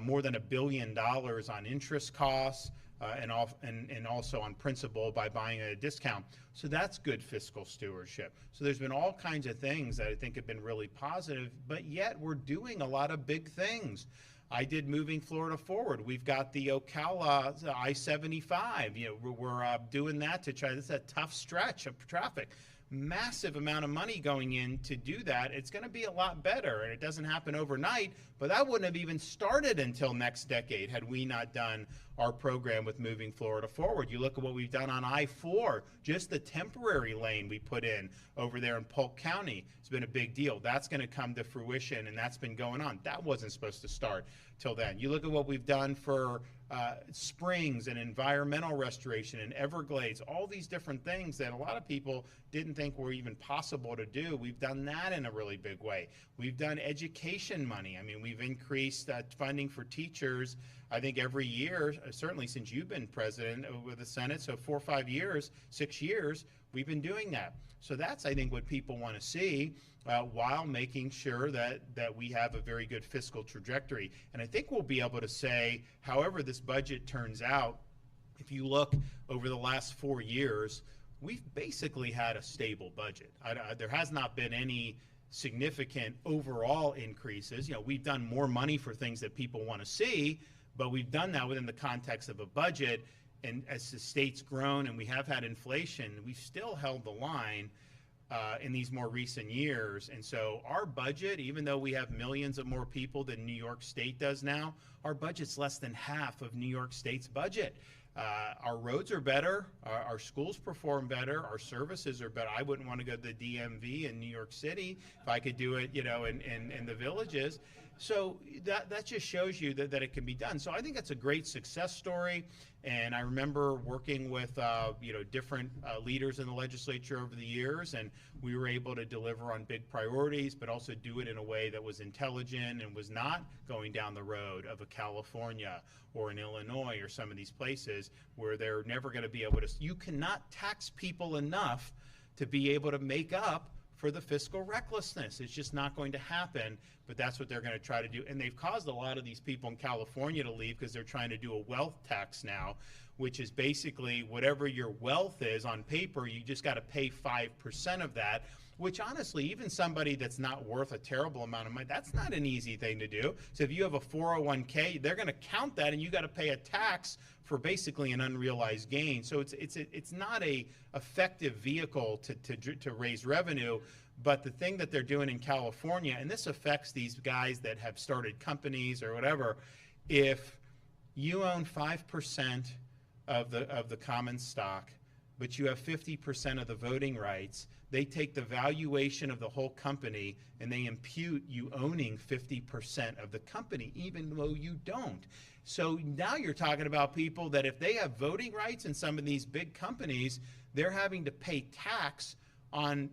more than $1 billion on interest costs, and also on principal by buying at a discount. So that's good fiscal stewardship. So there's been all kinds of things that I think have been really positive, but yet we're doing a lot of big things. I did Moving Florida Forward. We've got the Ocala I-75. We're doing that to try. This is a tough stretch of traffic. Massive amount of money going in to do that. It's going to be a lot better, and it doesn't happen overnight, but that wouldn't have even started until next decade had we not done our program with Moving Florida Forward. You look at what we've done on I-4, just the temporary lane we put in over there in Polk County. It's been a big deal. That's going to come to fruition, and that's been going on. That wasn't supposed to start till then. You look at what we've done for springs and environmental restoration and Everglades, all these different things that a lot of people didn't think were even possible to do. We've done that in a really big way. We've done education money. I mean, we've increased funding for teachers, I think every year, certainly since you've been president with the Senate, so 4 or 5 years, 6 years, we've been doing that. So that's, I think, what people want to see, while making sure that we have a very good fiscal trajectory. And I think we'll be able to say, however this budget turns out, if you look over the last 4 years, we've basically had a stable budget. There has not been any significant overall increases. We've done more money for things that people want to see, but we've done that within the context of a budget. And as the state's grown and we have had inflation, we've still held the line in these more recent years. And so our budget, even though we have millions of more people than New York State does now, our budget's less than half of New York State's budget. Our roads are better, our schools perform better, our services are better. I wouldn't want to go to the DMV in New York City if I could do it, you know, in the villages. So that just shows you that it can be done. So I think that's a great success story. And I remember working with you know, different leaders in the legislature over the years, and we were able to deliver on big priorities, but also do it in a way that was intelligent and was not going down the road of a California or an Illinois or some of these places where they're never going to be able to. You cannot tax people enough to be able to make up for the fiscal recklessness. It's just not going to happen, but that's what they're going to try to do. And they've caused a lot of these people in California to leave because they're trying to do a wealth tax now, which is basically whatever your wealth is on paper, you just got to pay 5% of that, which honestly, even somebody that's not worth a terrible amount of money, that's not an easy thing to do. So if you have a 401k, they're going to count that and you got to pay a tax for basically an unrealized gain. So it's not a effective vehicle to raise revenue. But the thing that they're doing in California, and this affects these guys that have started companies or whatever, if you own 5% of the common stock, but you have 50% of the voting rights, they take the valuation of the whole company and they impute you owning 50% of the company, even though you don't. So now you're talking about people that if they have voting rights in some of these big companies, they're having to pay tax on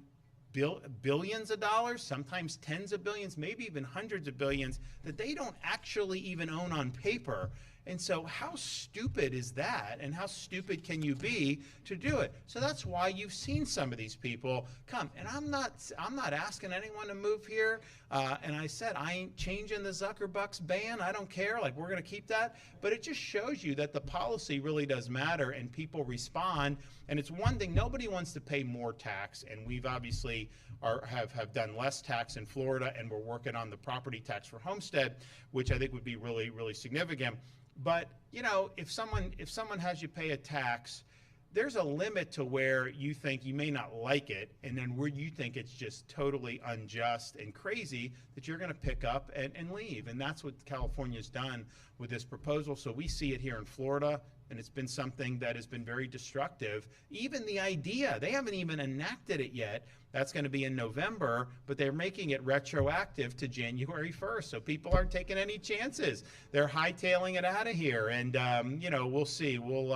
billions of dollars, sometimes tens of billions, maybe even hundreds of billions that they don't actually even own on paper. And so how stupid is that? And how stupid can you be to do it? So that's why you've seen some of these people come. And I'm not asking anyone to move here. And I said, I ain't changing the Zuckerbucks ban. I don't care. Like, we're going to keep that. But it just shows you that the policy really does matter and people respond. And it's one thing, nobody wants to pay more tax. And we've obviously have done less tax in Florida, and we're working on the property tax for homestead, which I think would be really, really significant. But, you know, if someone has you pay a tax, there's a limit to where you think you may not like it, and then where you think it's just totally unjust and crazy that you're going to pick up and leave. And that's what California's done with this proposal. So we see it here in Florida, and it's been something that has been very destructive. Even the idea, they haven't even enacted it yet. That's going to be in November, but they're making it retroactive to January 1st. So people aren't taking any chances. They're hightailing it out of here. And, you know, we'll see. We'll,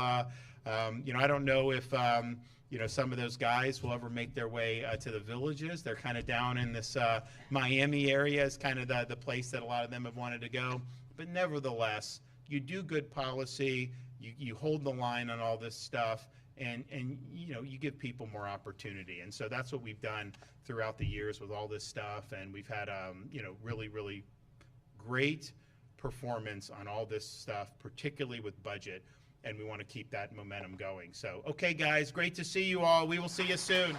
you know, I don't know if, you know, some of those guys will ever make their way to the villages. They're kind of down in this Miami area is kind of the place that a lot of them have wanted to go. But nevertheless, you do good policy. You hold the line on all this stuff. And you know, you give people more opportunity. And so that's what we've done throughout the years with all this stuff. And we've had, you know, really, really great performance on all this stuff, particularly with budget. And we want to keep that momentum going. So, okay, guys, great to see you all. We will see you soon.